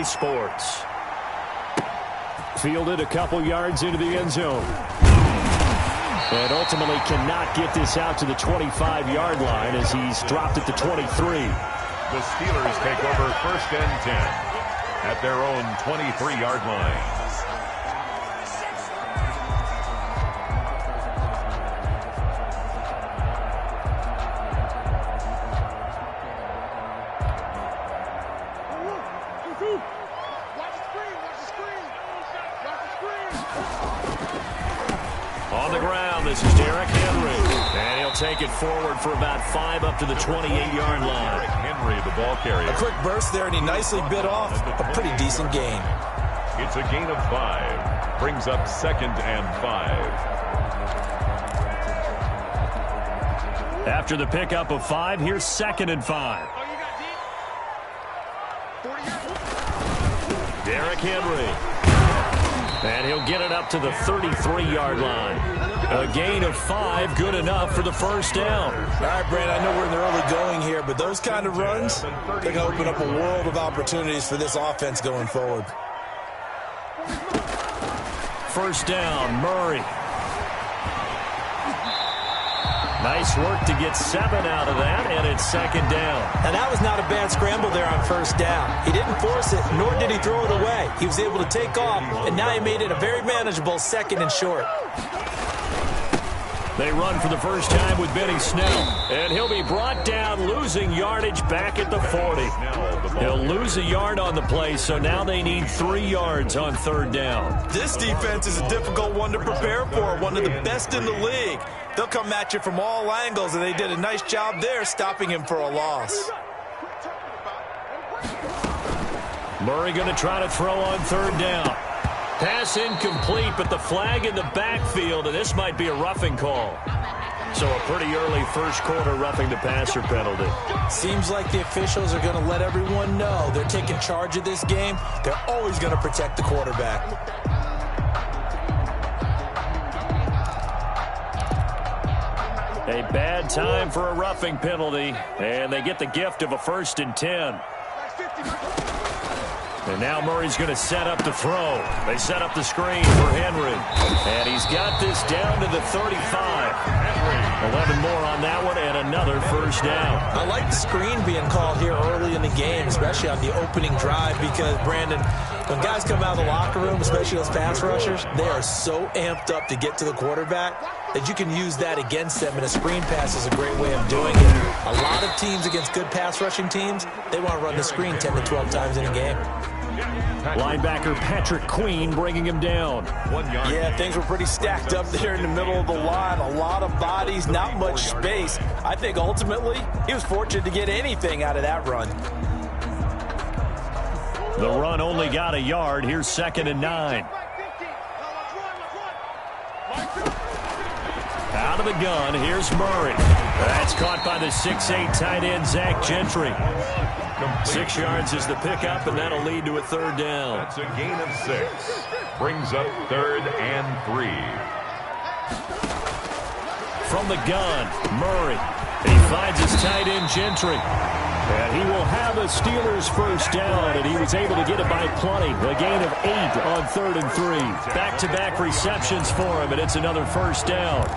EA Sports. Fielded a couple yards into the end zone. And ultimately cannot get this out to the 25-yard line as he's dropped at the 23. The Steelers take over 1st and 10 at their own 23-yard line. On the ground, this is Derrick Henry. And he'll take it forward for about 5 up to the 28-yard line. Derrick Henry, the ball carrier. A quick burst there, and he nicely bit off a pretty decent gain. It's a gain of 5. Brings up 2nd and 5. After the pickup of 5, here's 2nd and 5. Derrick Henry. And he'll get it up to the 33-yard line. A gain of 5, good enough for the first down. All right, Brandon, I know we're in the early going here, but those kind of runs, they're going to open up a world of opportunities for this offense going forward. First down, Murray. Nice work to get 7 out of that, and it's 2nd down. And that was not a bad scramble there on first down. He didn't force it, nor did he throw it away. He was able to take off, and now he made it a very manageable 2nd and short. They run for the first time with Benny Snell, and he'll be brought down, losing yardage back at the 40. He'll lose a yard on the play, so now they need 3 yards on 3rd down. This defense is a difficult one to prepare for, one of the best in the league. They'll come at you from all angles, and they did a nice job there stopping him for a loss. Murray going to try to throw on 3rd down. Pass incomplete, but the flag in the backfield, and this might be a roughing call. So a pretty early first quarter roughing the passer penalty. Seems like the officials are going to let everyone know they're taking charge of this game. They're always going to protect the quarterback. A bad time for a roughing penalty, and they get the gift of a 1st and 10. And now Murray's going to set up the throw. They set up the screen for Henry. And he's got this down to the 35. 11 more on that one and another first down. I like the screen being called here early in the game, especially on the opening drive, because, Brandon, when guys come out of the locker room, especially those pass rushers, they are so amped up to get to the quarterback that you can use that against them, and a screen pass is a great way of doing it. A lot of teams against good pass rushing teams, they want to run the screen 10 to 12 times in a game. Linebacker Patrick Queen bringing him down. 1 yard. Yeah, things were pretty stacked up there in the middle of the line. A lot of bodies, not much space. I think ultimately he was fortunate to get anything out of that run. The run only got a yard. Here's 2nd and 9. Out of the gun, here's Murray. That's caught by the 6'8" tight end, Zach Gentry. 6 yards is the pickup, and that'll lead to a 3rd down. That's a gain of 6. Brings up 3rd and 3. From the gun, Murray. He finds his tight end, Gentry. And he will have a Steelers first down, and he was able to get it by plenty. A gain of 8 on 3rd and 3. Back-to-back receptions for him, and it's another first down.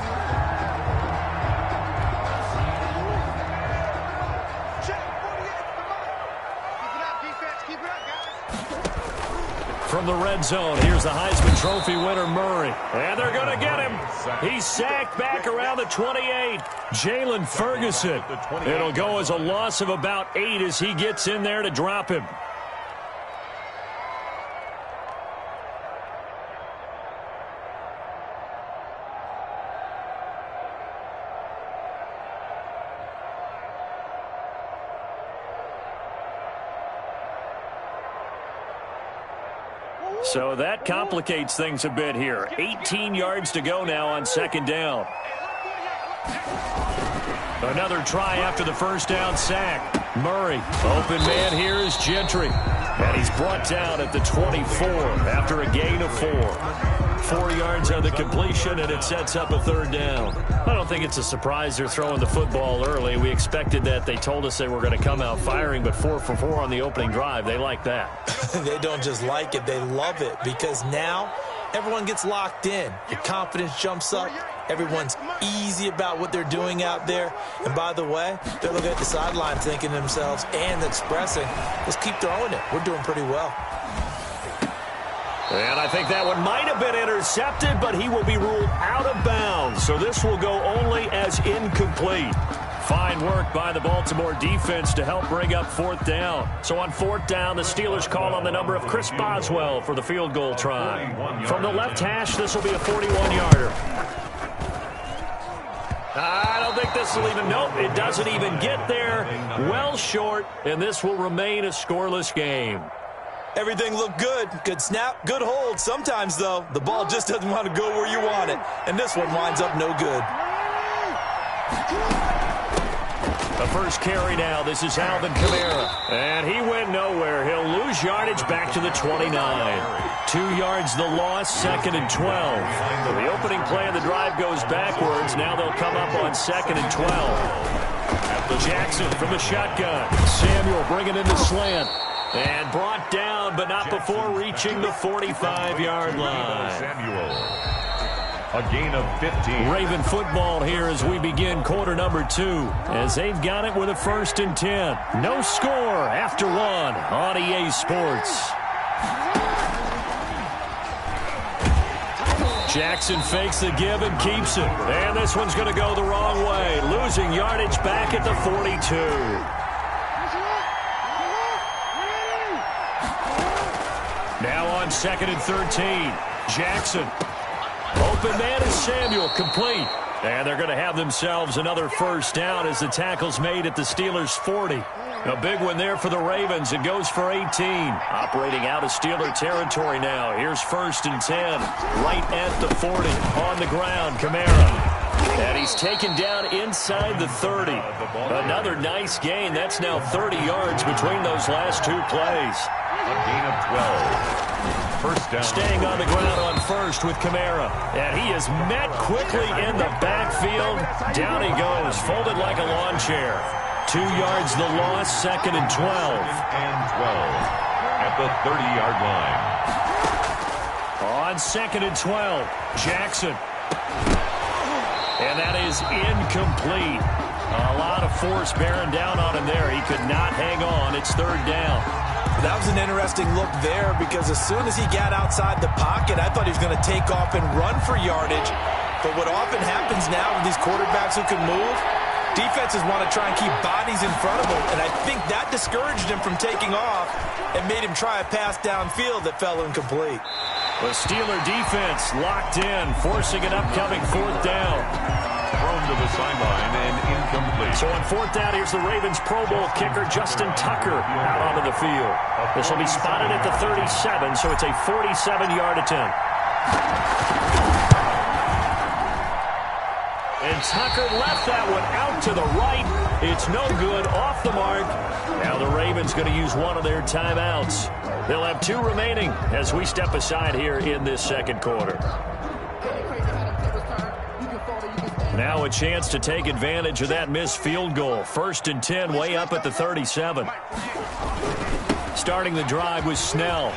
From the red zone, here's the Heisman Trophy winner, Murray. And they're going to get him. He's sacked back around the 28. Jalen Ferguson. It'll go as a loss of about 8 as he gets in there to drop him. So that complicates things a bit here. 18 yards to go now on 2nd down. Another try after the first down sack. Murray, open man here is Gentry. And he's brought down at the 24 after a gain of 4. 4 yards on the completion, and it sets up a 3rd down. I don't think it's a surprise they're throwing the football early. We expected that. They told us they were going to come out firing, but 4 for 4 on the opening drive. They like that. They don't just like it, they love it, because now everyone gets locked in. The confidence jumps up. Everyone's easy about what they're doing out there. And by the way, they're looking at the sideline thinking to themselves and expressing, let's keep throwing it. We're doing pretty well. And I think that one might have been intercepted, but he will be ruled out of bounds. So this will go only as incomplete. Fine work by the Baltimore defense to help bring up 4th down. So on 4th down, the Steelers call on the number of Chris Boswell for the field goal try. From the left hash, this will be a 41-yarder. I don't think this will even, nope, it doesn't even get there. Well short, and this will remain a scoreless game. Everything looked good. Good snap, good hold. Sometimes, though, the ball just doesn't want to go where you want it. And this one winds up no good. The first carry now. This is Alvin Kamara. And he went nowhere. He'll lose yardage back to the 29. 2 yards the loss, 2nd and 12. The opening play of the drive goes backwards. Now they'll come up on 2nd and 12. Jackson from the shotgun. Samuel bringing in the slant. And brought down, but not before reaching the 45-yard line. Samuel. A gain of 15. Raven football here as we begin quarter number 2. As they've got it with a 1st and 10. No score after 1 on EA Sports. Jackson fakes the give and keeps it. And this one's going to go the wrong way. Losing yardage back at the 42. Now on 2nd and 13. Jackson. Open man is Samuel, complete. And they're going to have themselves another 1st down as the tackle's made at the Steelers' 40. A big one there for the Ravens. It goes for 18. Operating out of Steeler territory now. Here's 1st and 10. Right at the 40. On the ground, Kamara. And he's taken down inside the 30. Another nice gain. That's now 30 yards between those last 2 plays. A gain of 12. 1st down. Staying on the ground on 1st with Kamara. And he is met quickly in the backfield. Down he goes, folded like a lawn chair. 2 yards the loss, 2nd and 12. And 12 at the 30-yard line. On 2nd and 12, Jackson. And that is incomplete. A lot of force bearing down on him there. He could not hang on. It's 3rd down. That was an interesting look there because as soon as he got outside the pocket, I thought he was going to take off and run for yardage. But what often happens now with these quarterbacks who can move, defenses want to try and keep bodies in front of him. And I think that discouraged him from taking off and made him try a pass downfield that fell incomplete. The Steeler defense locked in, forcing an upcoming 4th down. Thrown to the sideline and incomplete. So on 4th down, here's the Ravens Pro Bowl kicker Justin Tucker out onto the field. This will be spotted at the 37, so it's a 47-yard attempt. And Tucker left that one out to the right. It's no good, off the mark. Now the Ravens going to use one of their timeouts. They'll have 2 remaining as we step aside here in this 2nd quarter. Now a chance to take advantage of that missed field goal. 1st and 10, way up at the 37. Starting the drive was Snell.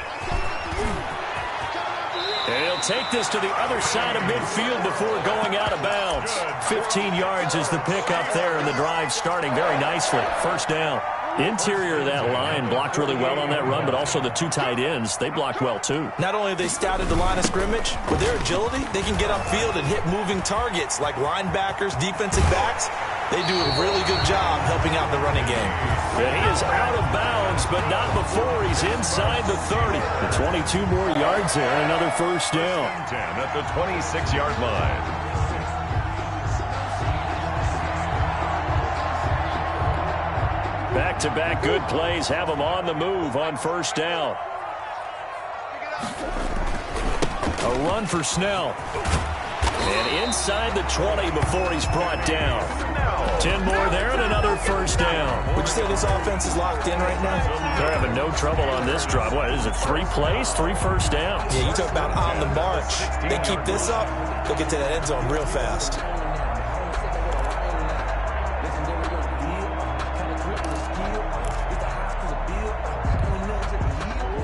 And he'll take this to the other side of midfield before going out of bounds. 15 yards is the pickup there, and the drive starting very nicely. 1st down. Interior of that line blocked really well on that run, but also the 2 tight ends, they blocked well too. Not only have they scouted the line of scrimmage, with their agility, they can get upfield and hit moving targets like linebackers, defensive backs. They do a really good job helping out the running game. And he is out of bounds, but not before he's inside the 30. The 22 more yards there, another 1st down. 10 at the 26-yard line. Back-to-back good plays have him on the move on 1st down. A run for Snell. And inside the 20 before he's brought down. 10 more there and another first down. Would you say this offense is locked in right now? They're having no trouble on this drive. What is it, 3 plays, 3 first downs? Yeah, you talk about on the march. They keep this up, they'll get to that end zone real fast.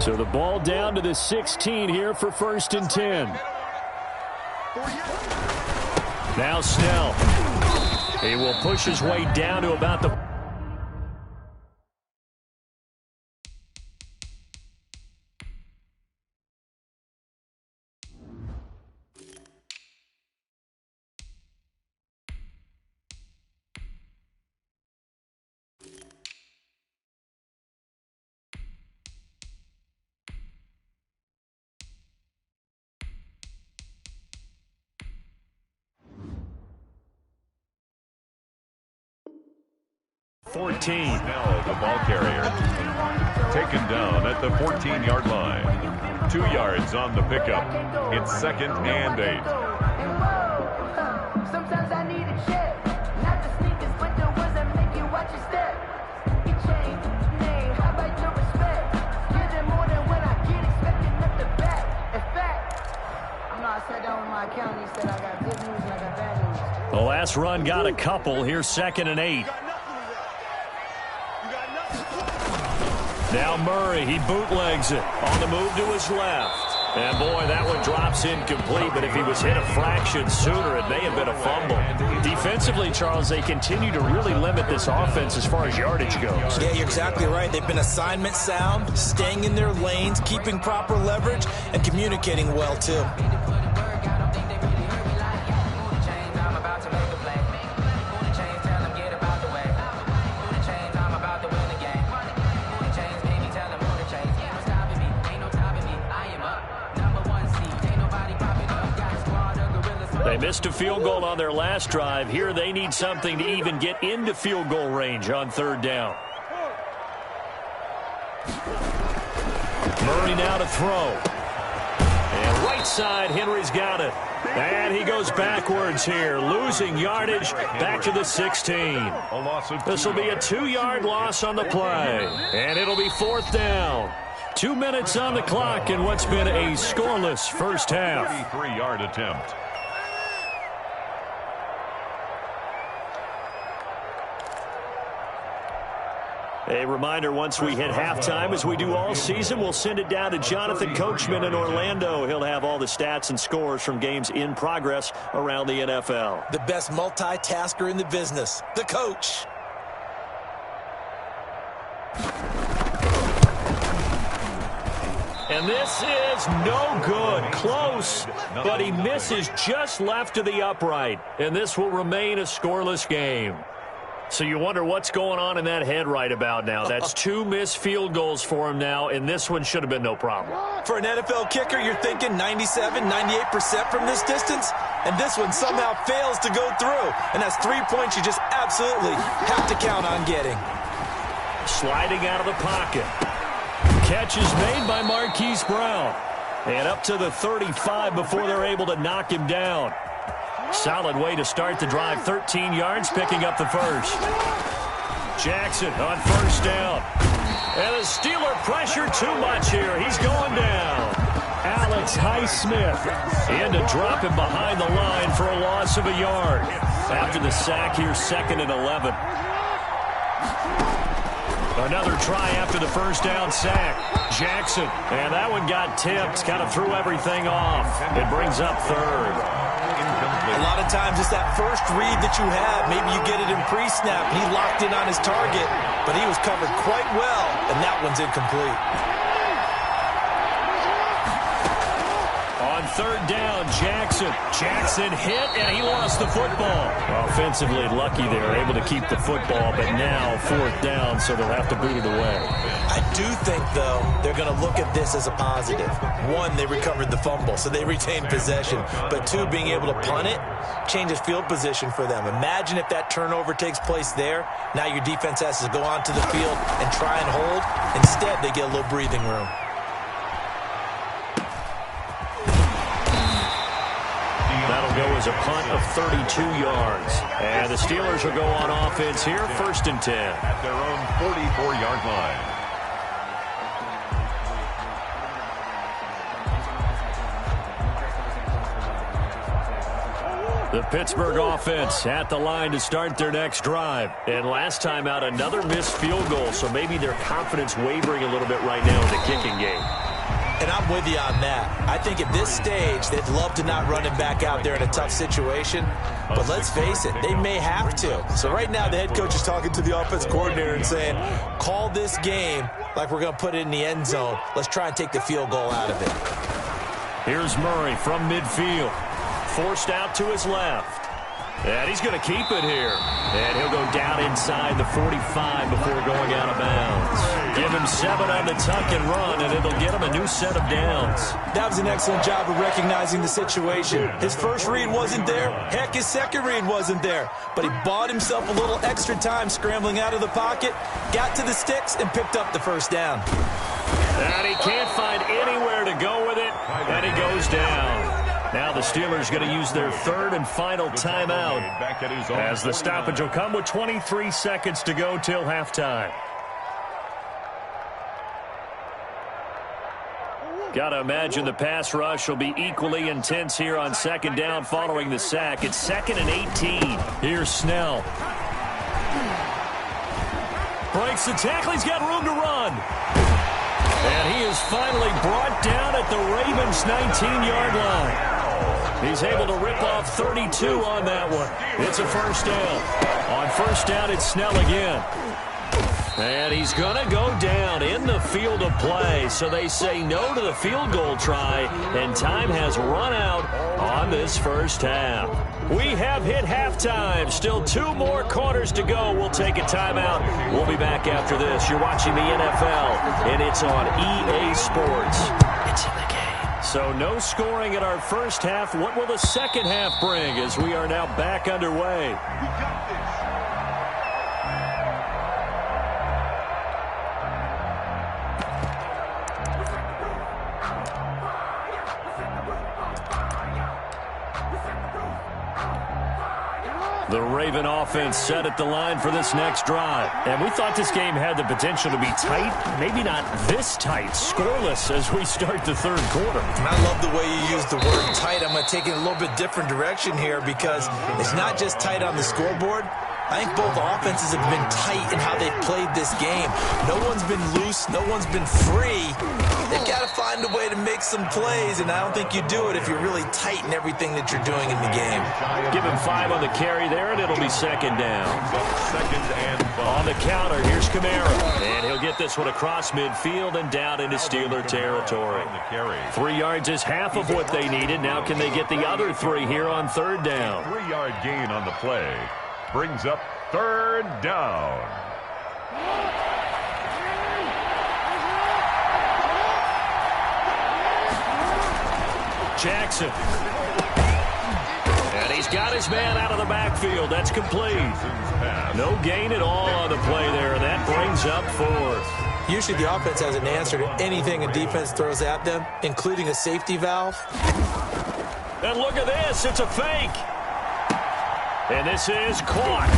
So the ball down to the 16 here for 1st and 10. Now Snell. He will push his way down to about the... Snell, the ball carrier, taken down at the 14-yard line. 2 yards on the pickup. It's 2nd and 8. Sometimes I need a check. Not the sneakers, but the ones that make you watch your step. Your chain, name, how about your respect? Get it more than when I get expecting up the back. In fact, I sat down with my accountant. He said I got good news and I got bad news. The last run got a couple. Here's 2nd and 8. Now Murray, he bootlegs it on the move to his left. And boy, that one drops incomplete, but if he was hit a fraction sooner, it may have been a fumble. Defensively, Charles, they continue to really limit this offense as far as yardage goes. Yeah, you're exactly right. They've been assignment sound, staying in their lanes, keeping proper leverage, and communicating well, too. They missed a field goal on their last drive. Here they need something to even get into field goal range on 3rd down. Murray now to throw. And right side, Henry's got it. And he goes backwards here, losing yardage back to the 16. This will be a 2-yard loss on the play. And it'll be 4th down. 2 minutes on the clock in what's been a scoreless first half. 33-yard attempt. A reminder, once we hit halftime, as we do all season, we'll send it down to Jonathan Coachman in Orlando. He'll have all the stats and scores from games in progress around the NFL. The best multitasker in the business, the coach. And this is no good. Close, but he misses just left of the upright. And this will remain a scoreless game. So you wonder what's going on in that head right about now. That's 2 missed field goals for him now, and this one should have been no problem. For an NFL kicker, you're thinking 97, 98% from this distance, and this one somehow fails to go through. And that's 3 points you just absolutely have to count on getting. Sliding out of the pocket. Catch is made by Marquise Brown. And up to the 35 before they're able to knock him down. Solid way to start the drive. 13 yards, picking up the first. Jackson on 1st down. And the Steeler pressure too much here. He's going down. Alex Highsmith in to drop him behind the line for a loss of a yard. After the sack here, 2nd and 11. Another try after the first down sack. Jackson, and that one got tipped, kind of threw everything off. It brings up 3rd. A lot of times it's that first read that you have. Maybe you get it in pre-snap. He locked in on his target, but he was covered quite well, and that one's incomplete. On 3rd down, Jackson hit, and he lost the football. Offensively lucky they were able to keep the football, but now 4th down, so they'll have to boot it away. I do think, though, they're going to look at this as a positive. 1, they recovered the fumble, so they retained possession. But 2, being able to punt it changes field position for them. Imagine if that turnover takes place there. Now your defense has to go onto the field and try and hold. Instead, they get a little breathing room. That'll will go as a punt of 32 yards. And the Steelers will go on offense here, 1st and 10. At their own 44-yard line. The Pittsburgh offense at the line to start their next drive. And last time out, another missed field goal, so maybe their confidence wavering a little bit right now in the kicking game. And I'm with you on that. I think at this stage, they'd love to not run him back out there in a tough situation. But let's face it, they may have to. So right now, the head coach is talking to the offense coordinator and saying, call this game like we're going to put it in the end zone. Let's try and take the field goal out of it. Here's Murray from midfield. Forced out to his left. And he's going to keep it here. And he'll go down inside the 45 before going out of bounds. Give him 7 on the tuck and run, and it'll get him a new set of downs. That was an excellent job of recognizing the situation. His first read wasn't there. Heck, his second read wasn't there. But he bought himself a little extra time scrambling out of the pocket, got to the sticks, and picked up the first down. And he can't find anywhere to go with it, and he goes down. Now the Steelers going to use their 3rd and final timeout as the stoppage will come with 23 seconds to go till halftime. Got to imagine the pass rush will be equally intense here on 2nd down following the sack. It's 2nd and 18. Here's Snell. Breaks the tackle. He's got room to run. And he is finally brought down at the Ravens' 19-yard line. He's able to rip off 32 on that one. It's a first down. On first down, it's Snell again. And he's going to go down in the field of play. So they say no to the field goal try, and time has run out on this first half. We have hit halftime. Still 2 more quarters to go. We'll take a timeout. We'll be back after this. You're watching the NFL, and it's on EA Sports. It's in the game. So no scoring in our first half. What will the second half bring as we are now back underway? The Raven offense set at the line for this next drive. And we thought this game had the potential to be tight, maybe not this tight, scoreless as we start the 3rd quarter. And I love the way you use the word tight. I'm going to take it a little bit different direction here because it's not just tight on the scoreboard. I think both offenses have been tight in how they've played this game. No one's been loose. No one's been free. They've got to find a way to make some plays, and I don't think you do it if you're really tight in everything that you're doing in the game. Give him 5 on the carry there, and it'll be 2nd down. On the counter, here's Kamara. And he'll get this one across midfield and down into Steeler territory. 3 yards is half of what they needed. Now can they get the other 3 here on 3rd down? 3-yard gain on the play. Brings up 3rd down. Jackson. And he's got his man out of the backfield. That's complete. No gain at all on the play there, and that brings up 4th. Usually the offense has an answer to anything a defense throws at them, including a safety valve. And look at this. It's a fake. And this is caught.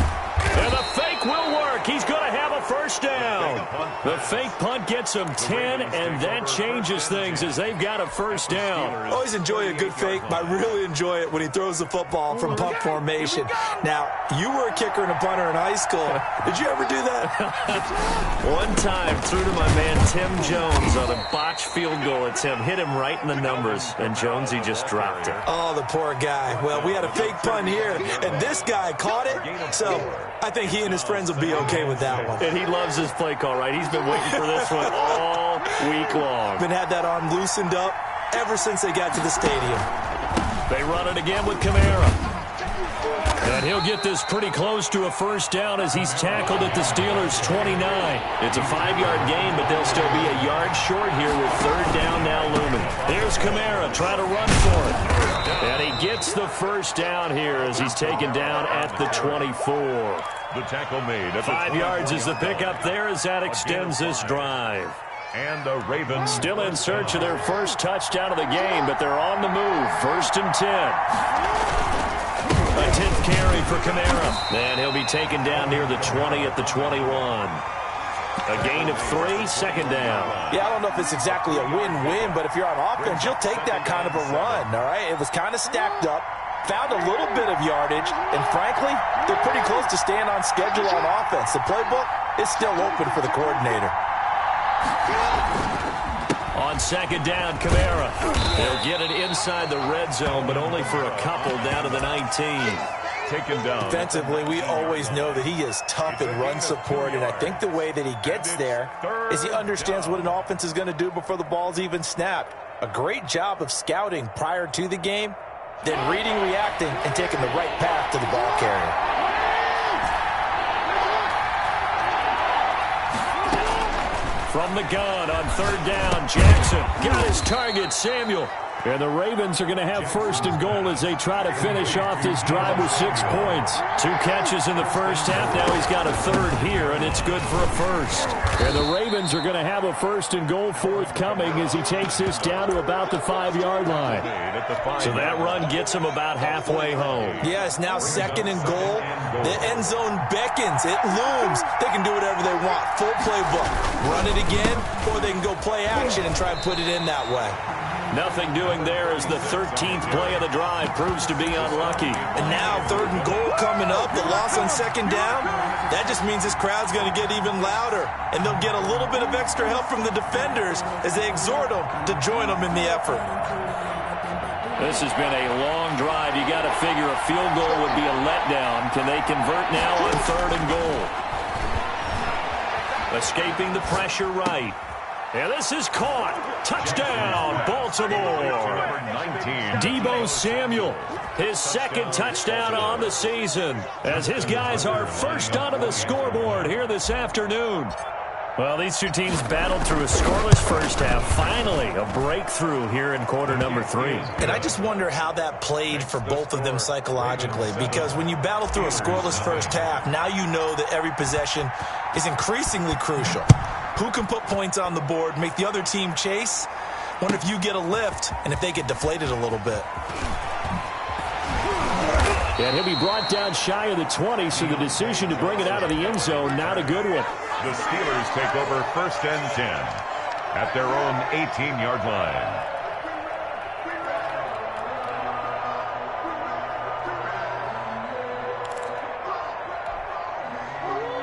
And the fake will work. He's going to have a first down. The fake punt gets him 10, and that changes things as they've got a first down. Always enjoy a good fake, but I really enjoy it when he throws the football from punt formation. Now, you were a kicker and a punter in high school. Did you ever do that? One time, threw to my man Tim Jones on a botched field goal attempt. Hit him right in the numbers, and Jonesy just dropped it. Oh, the poor guy. Well, we had a fake punt here, and this guy caught it, so I think he and his friends will be okay with that one. And he loves his play call, right? He's been waiting for this one all week long. Been had that arm loosened up ever since they got to the stadium. They run it again with Kamara. And he'll get this pretty close to a first down as he's tackled at the Steelers' 29. It's a 5-yard gain, but they'll still be a yard short here with 3rd down now looming. Here's Kamara trying to run for it. And he gets the first down here as he's taken down at the 24. The tackle made. At 5 yards is the pickup there as that extends this drive. And the Ravens still in search of their first touchdown of the game, but they're on the move. 1st and 10. A 10th carry for Kamara. And he'll be taken down near the 20 at the 21. A gain of 3, 2nd down. Yeah, I don't know if it's exactly a win-win, but if you're on offense, you'll take that kind of a run, all right? It was kind of stacked up, found a little bit of yardage, and frankly, they're pretty close to staying on schedule on offense. The playbook is still open for the coordinator. On 2nd down, Kamara. They'll get it inside the red zone, but only for a couple down to the 19. Taken down. Defensively, we always know that he is tough in run support, and I think the way that he gets there is he understands what an offense is going to do before the ball's even snapped. A great job of scouting prior to the game, then reading, reacting, and taking the right path to the ball carrier. From the gun on 3rd down, Jackson got his target, Samuel. And the Ravens are going to have 1st and goal as they try to finish off this drive with 6 points. 2 catches in the first half. Now he's got a 3rd here, and it's good for a 1st. And the Ravens are going to have a 1st and goal forthcoming as he takes this down to about the 5-yard line. So that run gets him about halfway home. Yeah, it's now 2nd and goal. The end zone beckons. It looms. They can do whatever they want. Full playbook. Run it again, or they can go play action and try and put it in that way. Nothing doing there as the 13th play of the drive proves to be unlucky. And now 3rd and goal coming up. The loss on 2nd down. That just means this crowd's going to get even louder. And they'll get a little bit of extra help from the defenders as they exhort them to join them in the effort. This has been a long drive. You got to figure a field goal would be a letdown. Can they convert now on 3rd and goal? Escaping the pressure right. And this is caught. Touchdown, Baltimore. Deebo Samuel, his 2nd touchdown on the season, as his guys are first onto the scoreboard here this afternoon. Well, these two teams battled through a scoreless first half. Finally, a breakthrough here in quarter number 3. And I just wonder how that played for both of them psychologically, because when you battle through a scoreless first half, now you know that every possession is increasingly crucial. Who can put points on the board, make the other team chase? Wonder if you get a lift and if they get deflated a little bit. And he'll be brought down shy of the 20, so the decision to bring it out of the end zone, not a good one. The Steelers take over 1st and 10 at their own 18-yard line.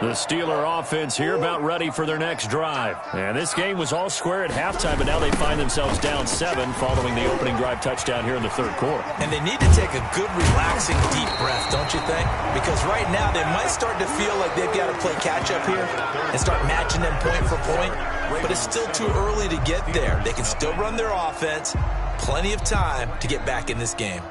The Steeler offense here about ready for their next drive. And this game was all square at halftime, but now they find themselves down 7 following the opening drive touchdown here in the 3rd quarter. And they need to take a good, relaxing, deep breath, don't you think? Because right now they might start to feel like they've got to play catch-up here and start matching them point for point. But it's still too early to get there. They can still run their offense. Plenty of time to get back in this game.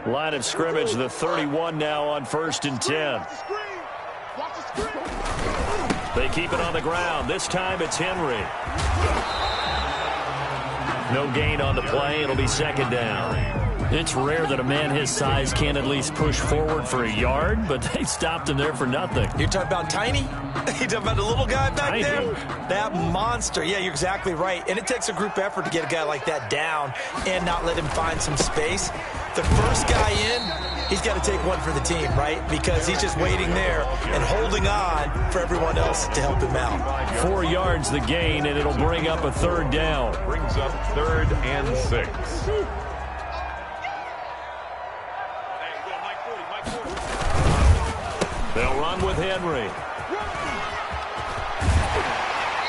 Line of scrimmage, the 31 now on 1st and 10. They keep it on the ground. This time it's Henry. No gain on the play. It'll be 2nd down. It's rare that a man his size can't at least push forward for a yard, but they stopped him there for nothing. You're talking about Tiny? You're talking about the little guy back Tiny. there? That monster. Yeah, you're exactly right. And it takes a group effort to get a guy like that down and not let him find some space. The first guy in, he's got to take one for the team, right? Because he's just waiting there and holding on for everyone else to help him out. 4 yards the gain, and it'll bring up a 3rd down. Brings up 3rd and 6. They'll run with Henry.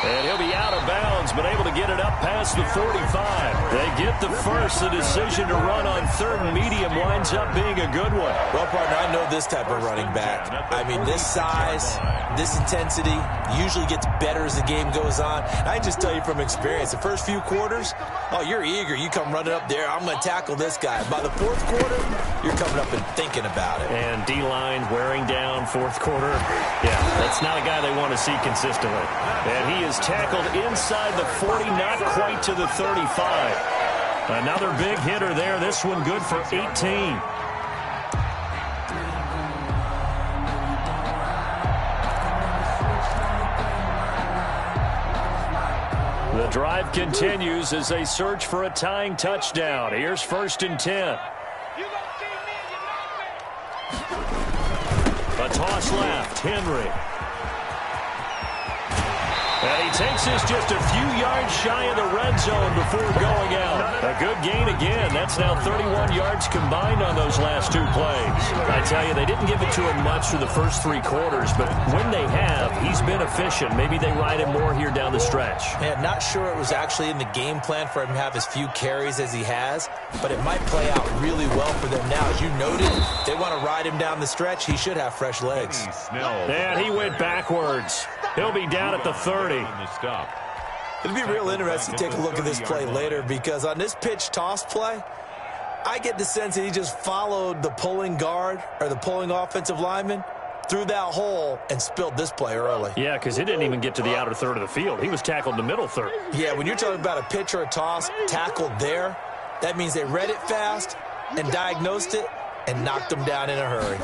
And he'll be out of bounds bounds, but able to get it up past the 45. They get the first. The decision to run on third and medium winds up being a good one. Well, partner, I know this type of running back. I mean, this size, this intensity usually gets better as the game goes on. I just tell you from experience, the first few quarters, oh, you're eager. You come running up there, I'm going to tackle this guy. By the fourth quarter, you're coming up and thinking about it. And D-line wearing down fourth quarter. Yeah, that's not a guy they want to see consistently. And he is tackled inside the 40, not quite to the 35. Another big hitter there. This one good for 18. The drive continues as they search for a tying touchdown. Here's 1st and 10. A toss left. Henry. And he takes this just a few yards shy of the red zone before going out. A good gain again. That's now 31 yards combined on those last two plays. I tell you, they didn't give it to him much through the first 3 quarters, but when they have, he's been efficient. Maybe they ride him more here down the stretch. Man, not sure it was actually in the game plan for him to have as few carries as he has, but it might play out really well for them now. As you noted, if they want to ride him down the stretch, he should have fresh legs. And he went backwards. He'll be down at the 30. It'll be real interesting to take a look at this play later, because on this pitch toss play, I get the sense that he just followed the pulling guard or the pulling offensive lineman through that hole and spilled this play early. Yeah, because it didn't even get to the outer third of the field. He was tackled in the middle third. Yeah, when you're talking about a pitch or a toss tackled there, that means they read it fast and diagnosed it and knocked him down in a hurry.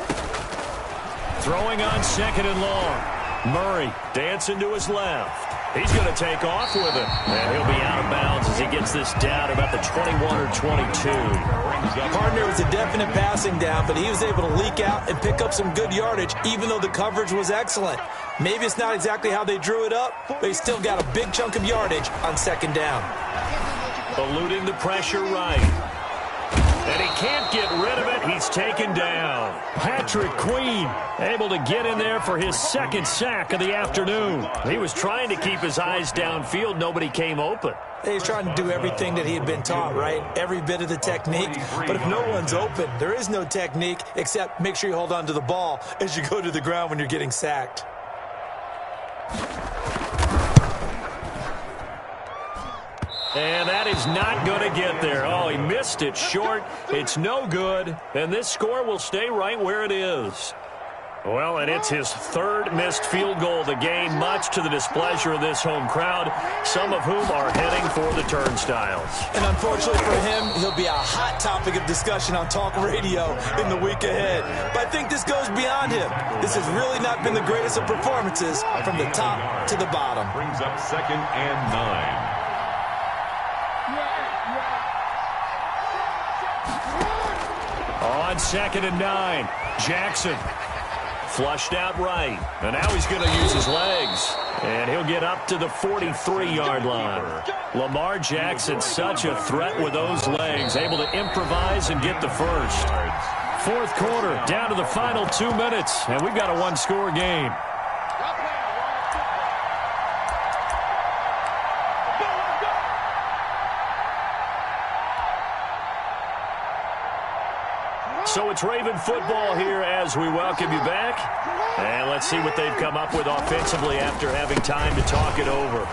Throwing on 2nd and long. Murray dancing to his left. He's going to take off with it. And he'll be out of bounds as he gets this down about the 21 or 22. Partner, was a definite passing down, but he was able to leak out and pick up some good yardage, even though the coverage was excellent. Maybe it's not exactly how they drew it up, but he still got a big chunk of yardage on 2nd down. Eluding the pressure right. And he can't get rid of it. He's taken down. Patrick Queen able to get in there for his 2nd sack of the afternoon. He was trying to keep his eyes downfield. Nobody came open. He's trying to do everything that he had been taught, right? Every bit of the technique. But if no one's open, there is no technique except make sure you hold on to the ball as you go to the ground when you're getting sacked. And that is not going to get there. Oh, he missed it short. It's no good. And this score will stay right where it is. Well, and it's his 3rd missed field goal of the game, much to the displeasure of this home crowd, some of whom are heading for the turnstiles. And unfortunately for him, he'll be a hot topic of discussion on talk radio in the week ahead. But I think this goes beyond him. This has really not been the greatest of performances from the top to the bottom. Brings up 2nd and 9. On 2nd and 9, Jackson flushed out right. And now he's going to use his legs. And he'll get up to the 43-yard line. Lamar Jackson, such a threat with those legs, able to improvise and get the first. 4th quarter, down to the final 2 minutes, and we've got a 1-score game. So it's Raven football here as we welcome you back. And let's see what they've come up with offensively after having time to talk it over.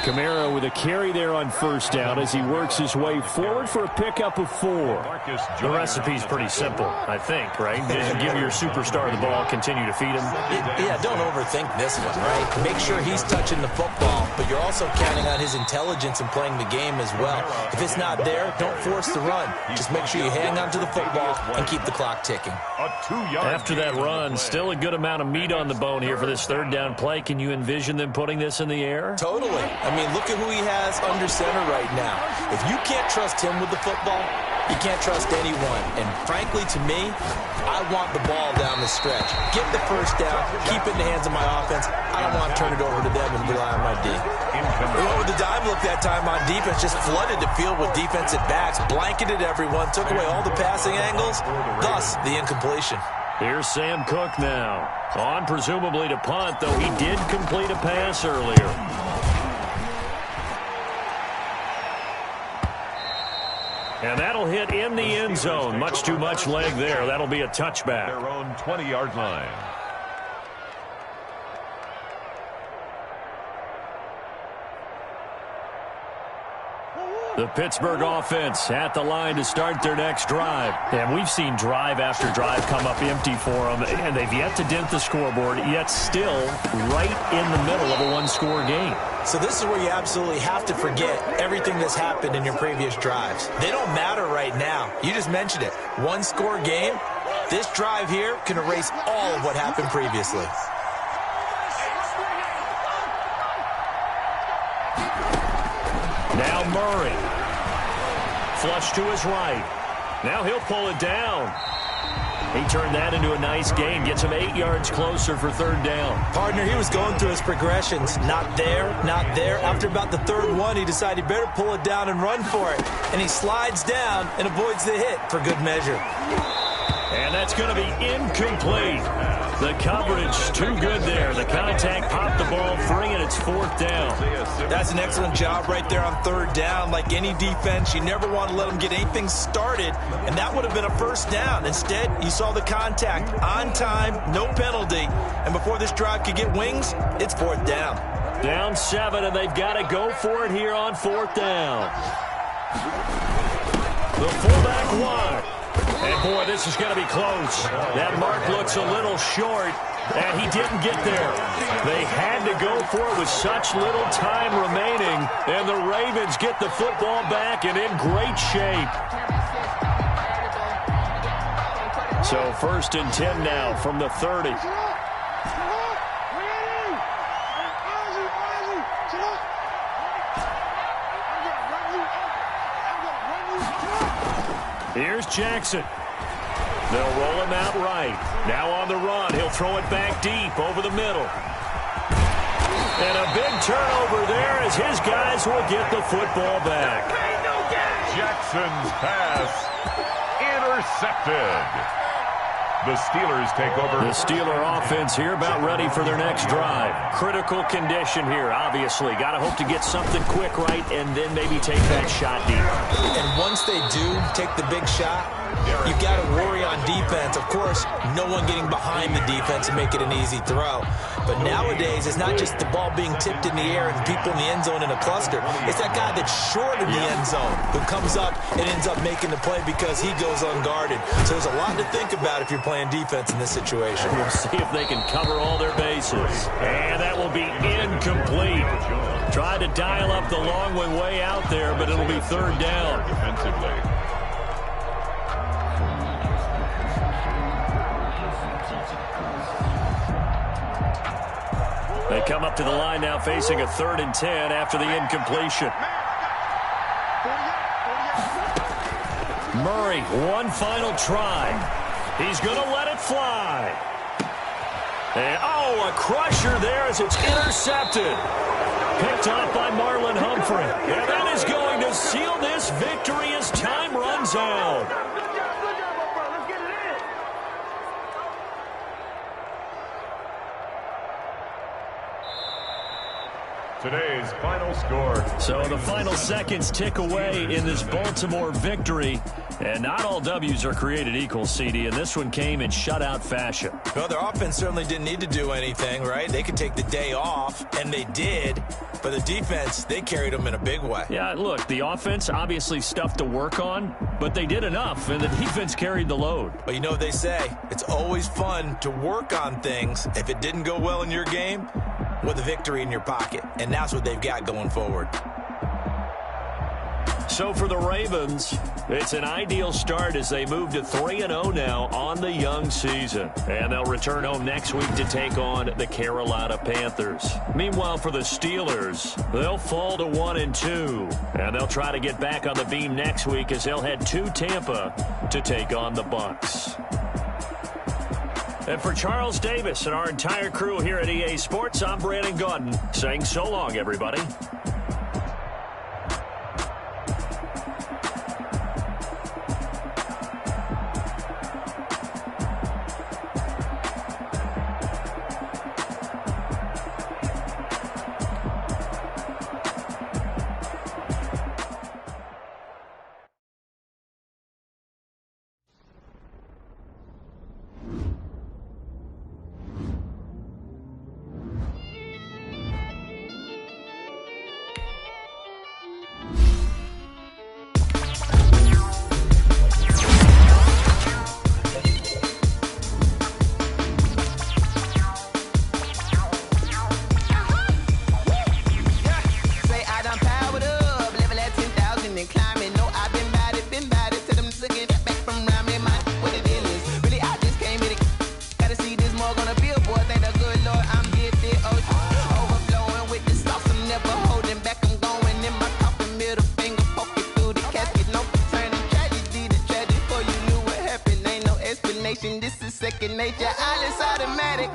Kamara with a carry there on 1st down as he works his way forward for a pickup of 4. The recipe's pretty simple, I think, right? Just give your superstar the ball, continue to feed him. Yeah, don't overthink this one, right? Make sure he's touching the football, but you're also counting on his intelligence in playing the game as well. If it's not there, don't force the run. Just make sure you hang on to the football and keep the clock ticking. After that run, still a good amount of meat on the bone here for this 3rd down play. Can you envision them putting this in the air? Totally. I mean, look at who he has under center right now. If you can't trust him with the football, you can't trust anyone. And frankly, to me, I want the ball down the stretch. Get the 1st down, keep it in the hands of my offense. I don't want to turn it over to them and rely on my D. We went with the dime look that time on defense, just flooded the field with defensive backs, blanketed everyone, took away all the passing angles, thus the incompletion. Here's Sam Cook now. On presumably to punt, though he did complete a pass earlier. And that'll hit in the end zone. Much too much leg there. That'll be a touchback. Their own 20-yard line. The Pittsburgh offense at the line to start their next drive. And we've seen drive after drive come up empty for them, and they've yet to dent the scoreboard, yet still right in the middle of a one-score game. So this is where you absolutely have to forget everything that's happened in your previous drives. They don't matter right now. You just mentioned it. One-score game. This drive here can erase all of what happened previously. Now Murray. Flush to his right. Now he'll pull it down. He turned that into a nice gain. Gets him 8 yards closer for third down. Partner, he was going through his progressions. Not there, not there. After about the third one, he decided he better pull it down and run for it. And he slides down and avoids the hit for good measure. And that's going to be incomplete. The coverage too good there. The contact popped the ball free, and it's fourth down. That's an excellent job right there on third down. Like any defense, you never want to let them get anything started, and that would have been a first down. Instead, you saw the contact on time, no penalty, and before this drive could get wings, it's fourth down. Down 7, and they've got to go for it here on fourth down. The fullback wide. And, boy, this is going to be close. That mark looks a little short, and he didn't get there. They had to go for it with such little time remaining, and the Ravens get the football back and in great shape. So 1st and 10 now from the 30. Here's Jackson. They'll roll him out right. Now on the run. He'll throw it back deep over the middle. And a big turnover there as his guys will get the football back. Jackson's pass intercepted. The Steelers take over. The Steeler offense here about ready for their next drive. Critical condition here, obviously. Got to hope to get something quick right and then maybe take that shot deep. And once they do take the big shot, you got to worry on defense. Of course, no one getting behind the defense and make it an easy throw. But nowadays, it's not just the ball being tipped in the air and people in the end zone in a cluster. It's that guy that's short in the end zone who comes up and ends up making the play because he goes unguarded. So there's a lot to think about if you're playing defense in this situation. We'll see if they can cover all their bases. And that will be incomplete. Tried to dial up the long one way out there, but it'll be third down. Defensively. They come up to the line now facing a 3rd and 10 after the incompletion. Murray, one final try. He's going to let it fly. And, oh, a crusher there as it's intercepted. Picked off by Marlon Humphrey. And that is going to seal this victory as time runs out. Today's final score. So the final seconds tick away in this Baltimore victory. And not all W's are created equal, CD, and this one came in shutout fashion. Well, their offense certainly didn't need to do anything, right? They could take the day off, and they did. But the defense, they carried them in a big way. Yeah, look, the offense, obviously stuff to work on, but they did enough, and the defense carried the load. But you know what they say, it's always fun to work on things. If it didn't go well in your game, with a victory in your pocket. And that's what they've got going forward. So for the Ravens, it's an ideal start as they move to 3-0 now on the young season. And they'll return home next week to take on the Carolina Panthers. Meanwhile, for the Steelers, they'll fall to 1-2. And they'll try to get back on the beam next week as they'll head to Tampa to take on the Bucs. And for Charles Davis and our entire crew here at EA Sports, I'm Brandon Gaudin saying so long, everybody. straight, yeah, all is automatic.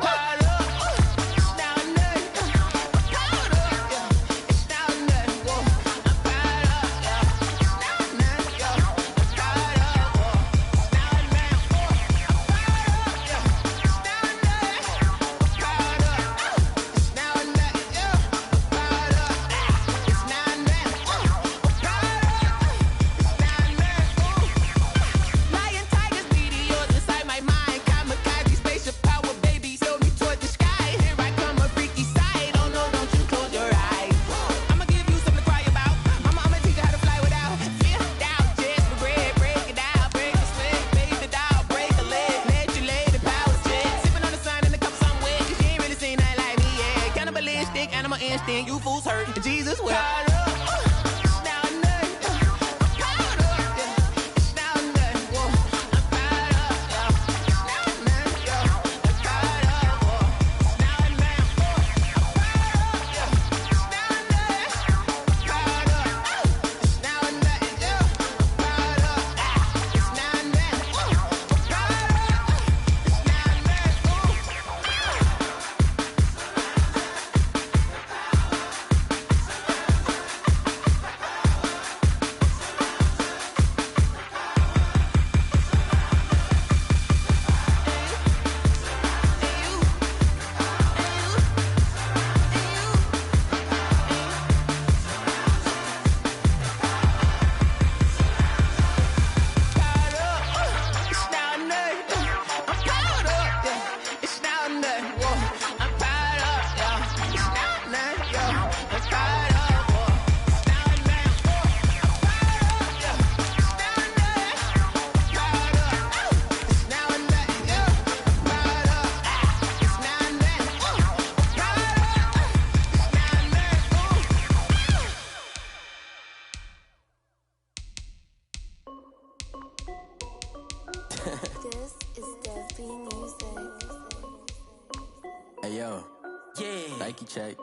You fools hurt. Jesus will. This is KidJellybean music. Hey yo, yeah. Nike check.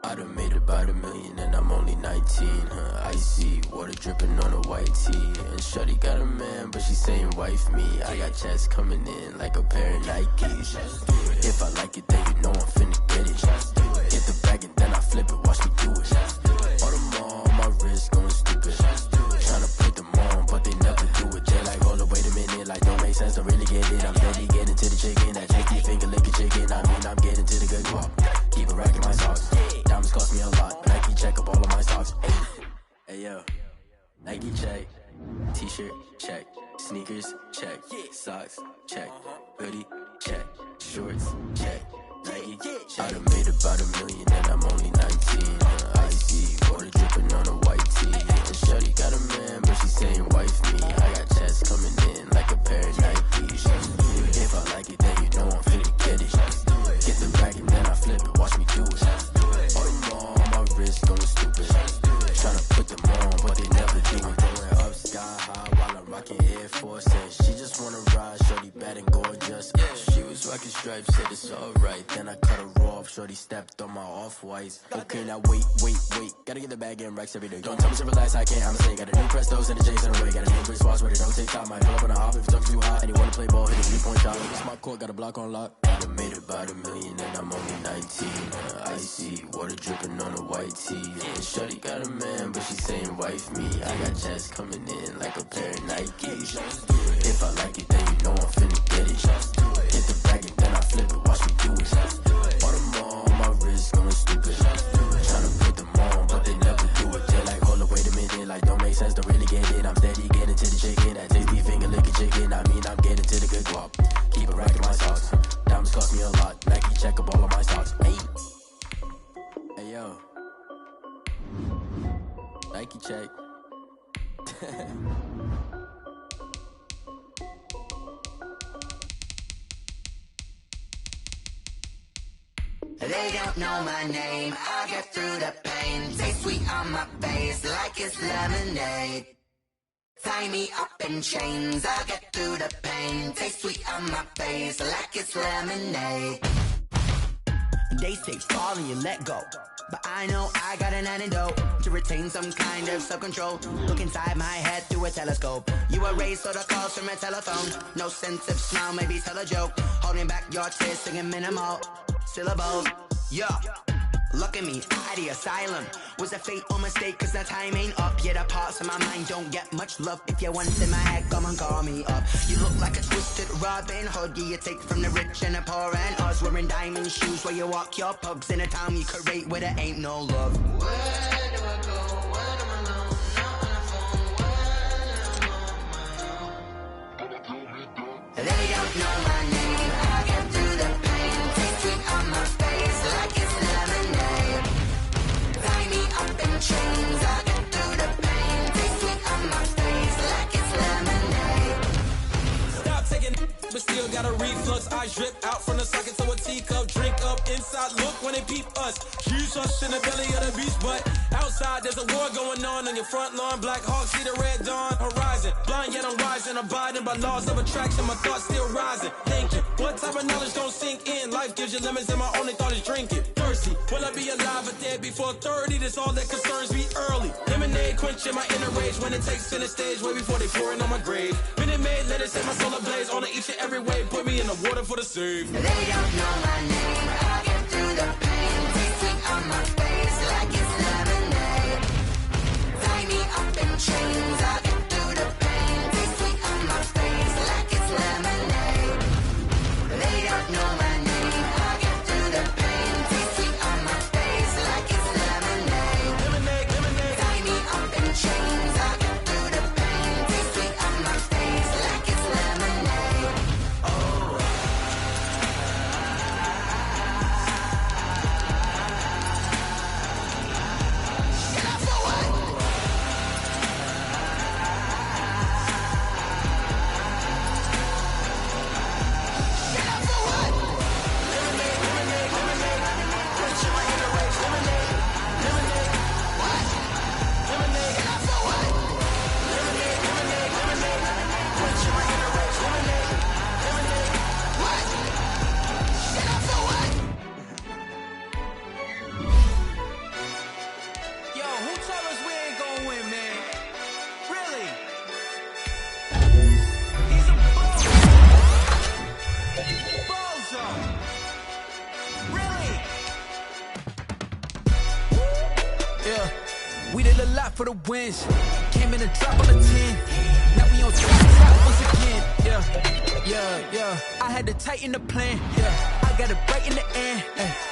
I done made about $1 million and I'm only 19. Icy water dripping on a white tee. And shorty got a man, but she saying wife me. I got checks coming in like a pair of Nikes. If I like it, then you know I'm finna get it. Get the bag and then I flip it. Watch me do it. All them on my wrist going stupid. Tryna put them on, but they never do it. They like, hold up, wait a minute. Like, don't make sense to really get it. I'm steady getting to the chicken. That chicky finger licking chicken. I mean, I'm getting to the good guap. Keep a rack in my socks. Diamonds cost me a lot. Nike check up all of my stocks. Hey yo, Nike check. T-shirt check. Sneakers check. Socks check. Hoodie check. Shorts check. Nike I done made about $1 million and I'm only 19. Icy water dripping on a white tee. And shorty got a man, but she saying wife me. I got checks coming in like a pair of Nikes. If I like it, then you know I'm finna get it. Get the bag and then I flip it. Watch me do it. All them on my wrist going stupid. Tryna put them on, but they never do it. Going up sky high while I'm rocking Air Force. And she just wanna ride, shorty bad and gorgeous. She was rocking stripes, said it's alright. Then I cut her off, shorty stepped on my off-whites. Okay, now wait. Gotta get the bag and racks every day. Don't tell me to relax, I can't, I'ma say. Got a new Prestos and the J's in the way. Got a new Chris Watch, but it don't take time. Might pull up on a hop if it's too hot. And you wanna play ball, hit a 3-point shot. It's my court, got a block on lock. I done made about $1 million and I'm only 19. Icy water dripping on a white tee. And shorty got a man, but she saying wife me. I got checks coming in like a pair of Nikes. If I like it, then you know I'm finna get it. Get the bag and then I flip it. Watch me do it. All them on my wrist going stupid. Tryna put them on, but they never do it. They like, hold up, wait a minute. Like, don't make sense to really get it. I'm steady getting to the chicken. That tasty finger licking chicken. I mean, I'm getting to the good guap. Keep a rack in my socks. Diamonds cost me a lot. Nike check up all of my stocks. Hey yo, Nike check. They don't know my name, I get through the pain. Taste sweet on my face like it's lemonade. Tie me up in chains, I'll get through the pain. Taste sweet on my face like it's lemonade. They say fall and you let go. But I know I got an antidote to retain some kind of self-control. Look inside my head through a telescope. You erase all the calls from a telephone. No sense of smile, maybe tell a joke. Holding back your tears, singing minimal syllables. Yeah. Look at me, out of the asylum. Was a fate or mistake, cause the time ain't up. Yet the parts of my mind don't get much love. If you're once in my head, come and call me up. You look like a twisted Robin Hood. Yeah, you take from the rich and the poor and us. Wearing diamond shoes where you walk your pugs. In a town you create where there ain't no love. Where do I go? When am I alone? Not on the phone. When I'm on my own. They don't know my name. I get through the pain. Taste sweet on my face like it's lemonade. Tie me up in chains. I get through the pain. Taste sweet on my face like it's lemonade. Stop taking but still got a reflux. Eyes drip out from the socket to a teacup. Drink up inside, look when they peep us. Huge us in the belly of the beach, but outside there's a war going on your front lawn. Black Hawk see the red dawn horizon. Blind yet I'm rising, abiding by laws of attraction. My thoughts still rising. Thinking, what type of knowledge gon' sink in? Life gives you lemons and my only thought is drinking. Thirsty, will I be alive or dead before 30? That's all that concerns me early. Lemonade quenching my inner rage when it takes center stage way before they pour it on my grave. Minute Maid, let it set my soul ablaze on each and every way. Put me in the water for the save. They don't know my name. I get through the pain. Taste sweet on my face like it's lemonade. Tie me up in chains. I get through the pain. Taste sweet on my face like it's lemonade. They don't know my name. I get through the pain. Taste sweet on my face like it's lemonade. Lemonade, lemonade. Tie me up in chains. I get through the pain. Taste sweet on my face like it's lemonade. Yo, who told us we ain't gonna win, man? Really? He's a bozo. Really? Yeah, we did a lot for the wins. Came in a drop on the 10. Now we on top once again. Yeah. I had to tighten the plan. Yeah, I got it right in the end.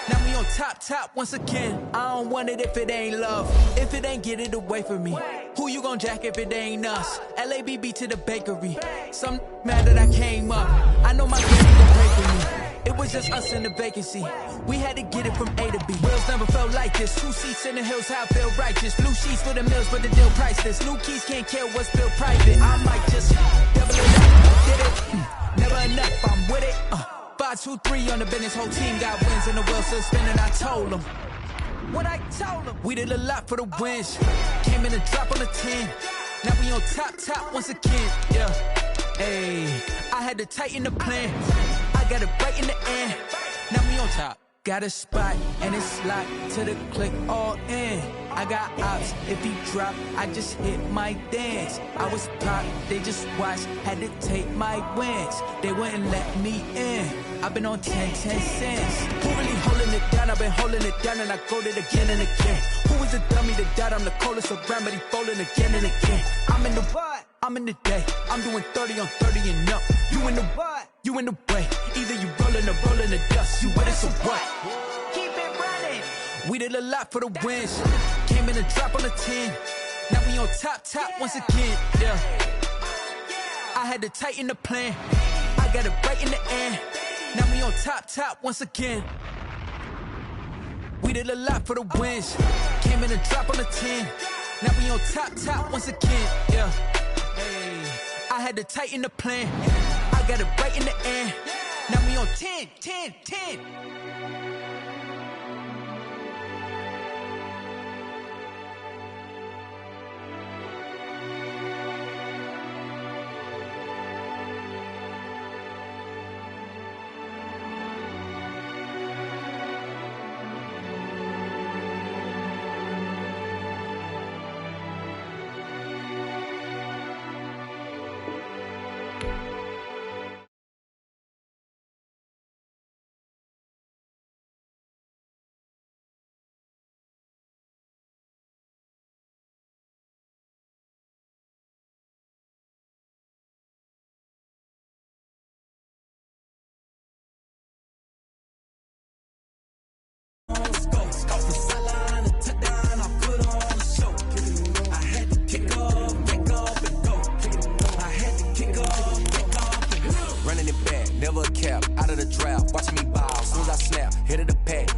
Now we on top once again. I don't want it if it ain't love. If it ain't, get it away from me. Who you gon' jack if it ain't us? LABB to the bakery. Some mad that I came up. I know my granny gon' pray for me. It was just us in the vacancy. We had to get it from A to B. Wheels never felt like this. 2 seats in the hills, how I feel righteous. Blue sheets for the mills, but the deal priceless. New keys can't care what's still private. I might just double it up. Did it? Never enough, I'm with it. 5, 2, 3 on the business. Whole team got wins and the wheels still spinning. I told them. What I told them. We did a lot for the wins. Came in a drop on the 10. Now we on top once again. Yeah. Hey, I had to tighten the plan. I got it right in the end. Now we on top. Got a spot and it's locked to the click all in. I got ops, if he drop, I just hit my dance. I was pop, they just watched, had to take my wins. They wouldn't let me in. I've been on 10 cents. Who really holding it down? I've been holding it down and I go it again and again. Who was the dummy that died? I'm the coldest around, but he folding again and again. I'm in the what? I'm in the day. I'm doing 30 on 30 and up. You in the what? You in the way. Either you rolling or rolling the dust. You with it, so what? Keep it running. We did a lot for the wins. Came in a drop on the 10. Now we on top once again. Yeah. I had to tighten the plan. I got it right in the end. Now we on top once again. We did a lot for the wins. Came in a drop on the 10. Now we on top once again. Yeah. Hey, I had to tighten the plan. I got it right in the end. Now we on 10.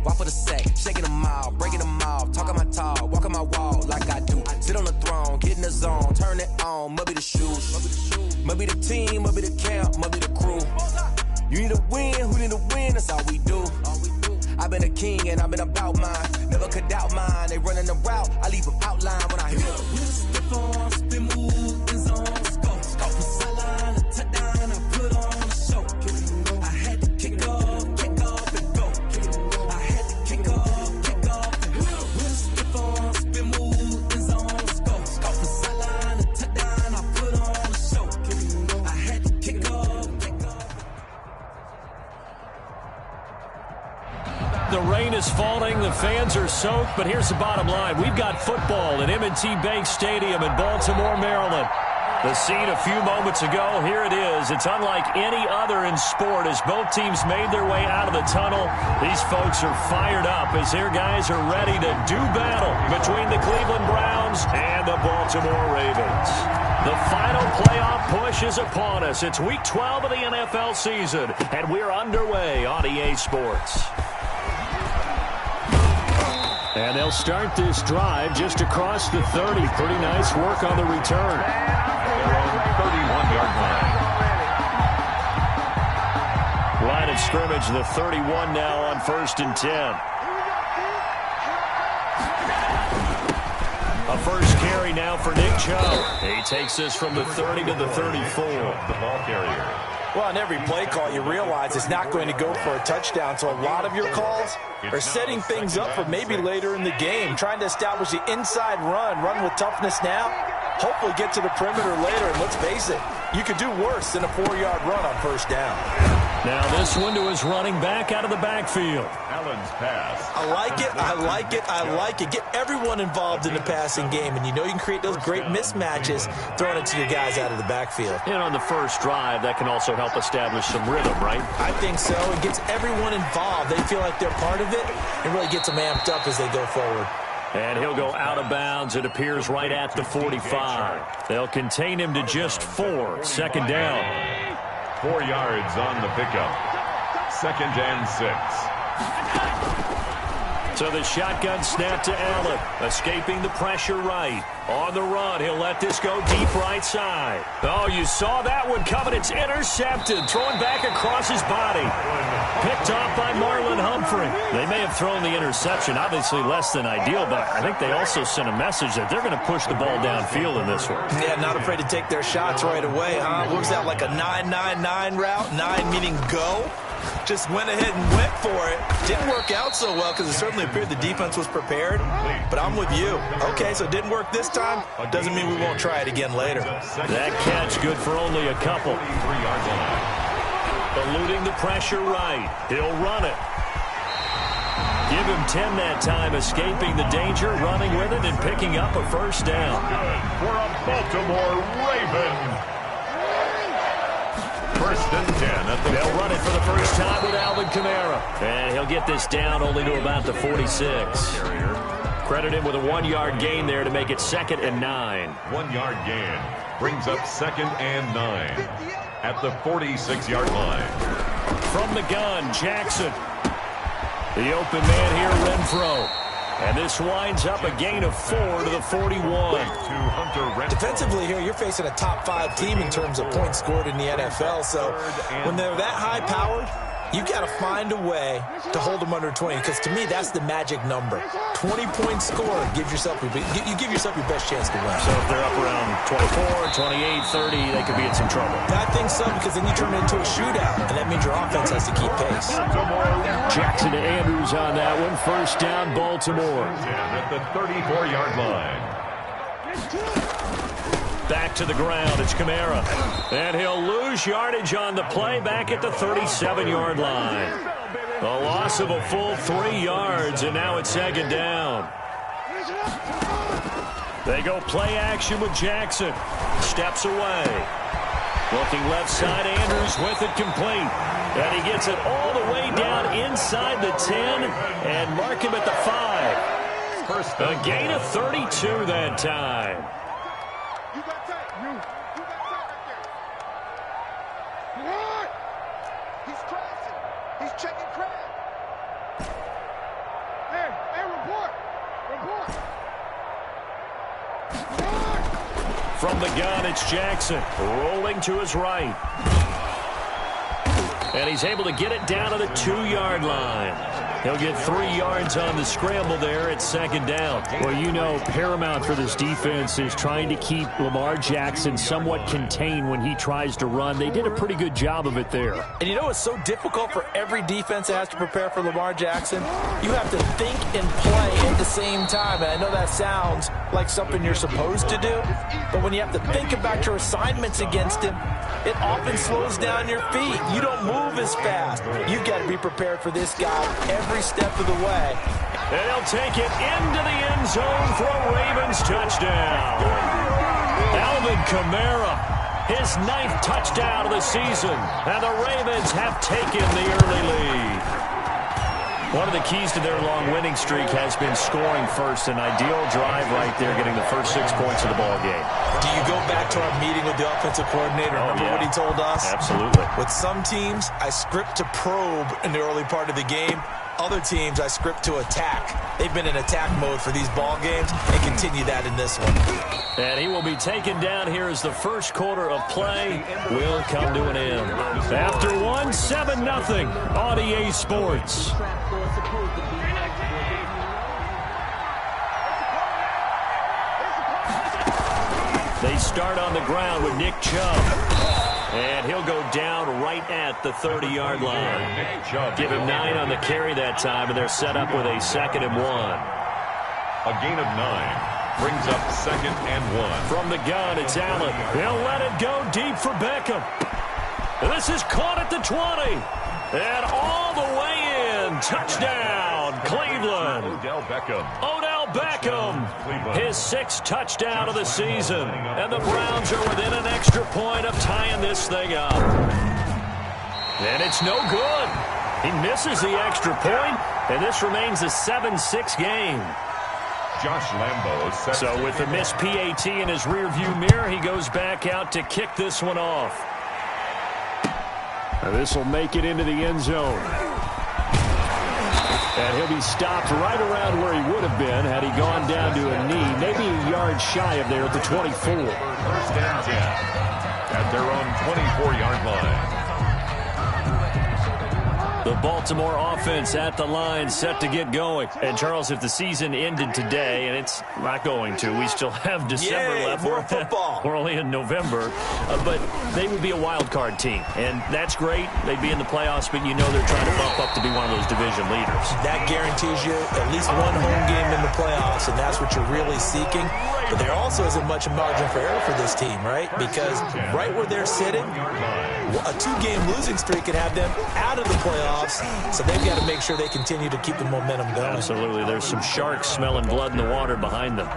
walk for the sack, shaking them all, breaking them off, talking my talk, walking my wall like I do. Sit on the throne, get in the zone, turn it on, must be the shoes, must be the team, must be the camp, must be the crew. You need a win, who need a win, that's all we do. I've been a king and I've been about mine, never could doubt mine. They running the route, I leave them outline when I hear them. Spin move, in zone, scope, from sideline to touchdown, I put on a show. I had to kick off and go. I had to kick off and go. Spin move, in zone, scope, from sideline to touchdown, I put on a show. I had to kick off and go. The rain is falling, the fans are soaked, but here's the bottom line. We've got football at M&T Bank Stadium in Baltimore, Maryland. The scene a few moments ago, here it is. It's unlike any other in sport as both teams made their way out of the tunnel. These folks are fired up as their guys are ready to do battle between the Cleveland Browns and the Baltimore Ravens. The final playoff push is upon us. It's Week 12 of the NFL season, and we're underway on EA Sports. And they'll start this drive just across the 30. Pretty nice work on the return. They're on the 31-yard line. Line of scrimmage, the 31 now on 1st and 10. A first carry now for Nick Chubb. He takes this from the 30 to the 34. The ball carrier. Well, on every play call, you realize it's not going to go for a touchdown, so a lot of your calls are setting things up for maybe later in the game, trying to establish the inside run with toughness now, hopefully get to the perimeter later, and let's face it, you could do worse than a 4-yard run on first down. Now this one to his running back out of the backfield. Allen's pass. I like it, I like it, I like it. Get everyone involved in the passing game, and you know you can create those great mismatches throwing it to your guys out of the backfield. And on the first drive, that can also help establish some rhythm, right? I think so. It gets everyone involved. They feel like they're part of it, and really gets them amped up as they go forward. And he'll go out of bounds. It appears right at the 45. They'll contain him to just 4. Second down. 4 yards on the pickup. 2nd and 6. So the shotgun snap to Allen. Escaping the pressure right. On the run, he'll let this go deep right side. Oh, you saw that one coming. It's intercepted. Thrown back across his body. Picked off by Marlon Humphrey. They may have thrown the interception, obviously less than ideal, but I think they also sent a message that they're going to push the ball downfield in this one. Yeah, not afraid to take their shots right away, huh? Works out like a 9-9-9 route. 9 meaning go. Just went ahead and went for it. Didn't work out so well because it certainly appeared the defense was prepared. But I'm with you. Okay, so it didn't work this time. Doesn't mean we won't try it again later. That catch good for only a couple. 3 yards line. Eluding the pressure right. He'll run it. Give him 10 that time, escaping the danger, running with it, and picking up a first down. Good for a Baltimore Raven. 1st and 10 at the They'll run it for the first time with Alvin Kamara. And he'll get this down only to about the 46. Credit him with a 1-yard gain there to make it 2nd and 9. 1-yard gain brings up 2nd and 9 at the 46-yard line. From the gun, Jackson. The open man here, Renfro. And this winds up a gain of 4 to the 41. Defensively here, you're facing a top 5 team in terms of points scored in the NFL. So when they're that high-powered, you've got to find a way to hold them under 20. Because to me, that's the magic number. 20 points scored, you give yourself your best chance to win. So if they're up around 24, 28, 30, they could be in some trouble. I think so, because then you turn it into a shootout, and that means your offense has to keep pace. Jackson to Andrews on that one. First down, Baltimore. At the 34-yard line. Back to the ground, it's Kamara. And he'll lose yardage on the play back at the 37-yard line. A loss of a full 3 yards, and now it's 2nd down. They go play action with Jackson. Steps away. Looking left side, Andrews with it complete. And he gets it all the way down inside the 10 and mark him at the 5. A gain of 32 that time. You got time. You got time right there. What? He's crossing. He's checking crab. From the gun, it's Jackson rolling to his right. And he's able to get it down to the 2-yard line. He'll get 3 yards on the scramble there at second down. Well, you know, paramount for this defense is trying to keep Lamar Jackson somewhat contained when he tries to run. They did a pretty good job of it there. And you know it's so difficult for every defense that has to prepare for Lamar Jackson? You have to think and play at the same time. And I know that sounds like something you're supposed to do, but when you have to think about your assignments against him, it often slows down your feet. You don't move as fast. You've got to be prepared for this guy every step of the way. And he'll take it into the end zone for a Ravens touchdown. Alvin Kamara, his 9th touchdown of the season. And the Ravens have taken the early lead. One of the keys to their long winning streak has been scoring first. An ideal drive right there, getting the first 6 points of the ball game. Do you go back to our meeting with the offensive coordinator? Remember what he told us? Absolutely. With some teams, I script to probe in the early part of the game. Other teams, I script to attack. They've been in attack mode for these ball games and continue that in this one. And he will be taken down here as the first quarter of play will come to an end. After 1, 7-0 on EA Sports. They start on the ground with Nick Chubb. And he'll go down right at the 30-yard line. Give him 9 on the carry that time, and they're set up with a 2nd and 1. A gain of 9 brings up 2nd and 1. From the gun, it's Allen. He'll let it go deep for Beckham. And this is caught at the 20. And all the way in. Touchdown, Cleveland. Odell Beckham. His 6th touchdown of the season. And the Browns are within an extra point of tying this thing up. And it's no good. He misses the extra point, and this remains a 7-6 game. Josh Lambo. So with the missed PAT in his rearview mirror, he goes back out to kick this one off. Now this will make it into the end zone. And he'll be stopped right around where he would have been had he gone down to a knee, maybe a yard shy of there at the 24. 1st and 10 at their own 24-yard line. The Baltimore offense at the line, set to get going. And, Charles, if the season ended today, and it's not going to, we still have December left. More football. We're only in November. But they would be a wild card team. And that's great. They'd be in the playoffs, but you know they're trying to bump up to be one of those division leaders. That guarantees you at least one home game in the playoffs, and that's what you're really seeking. But there also isn't much margin for error for this team, right? Because right where they're sitting, a 2-game losing streak could have them out of the playoffs, so they've got to make sure they continue to keep the momentum going. Absolutely. There's some sharks smelling blood in the water behind them.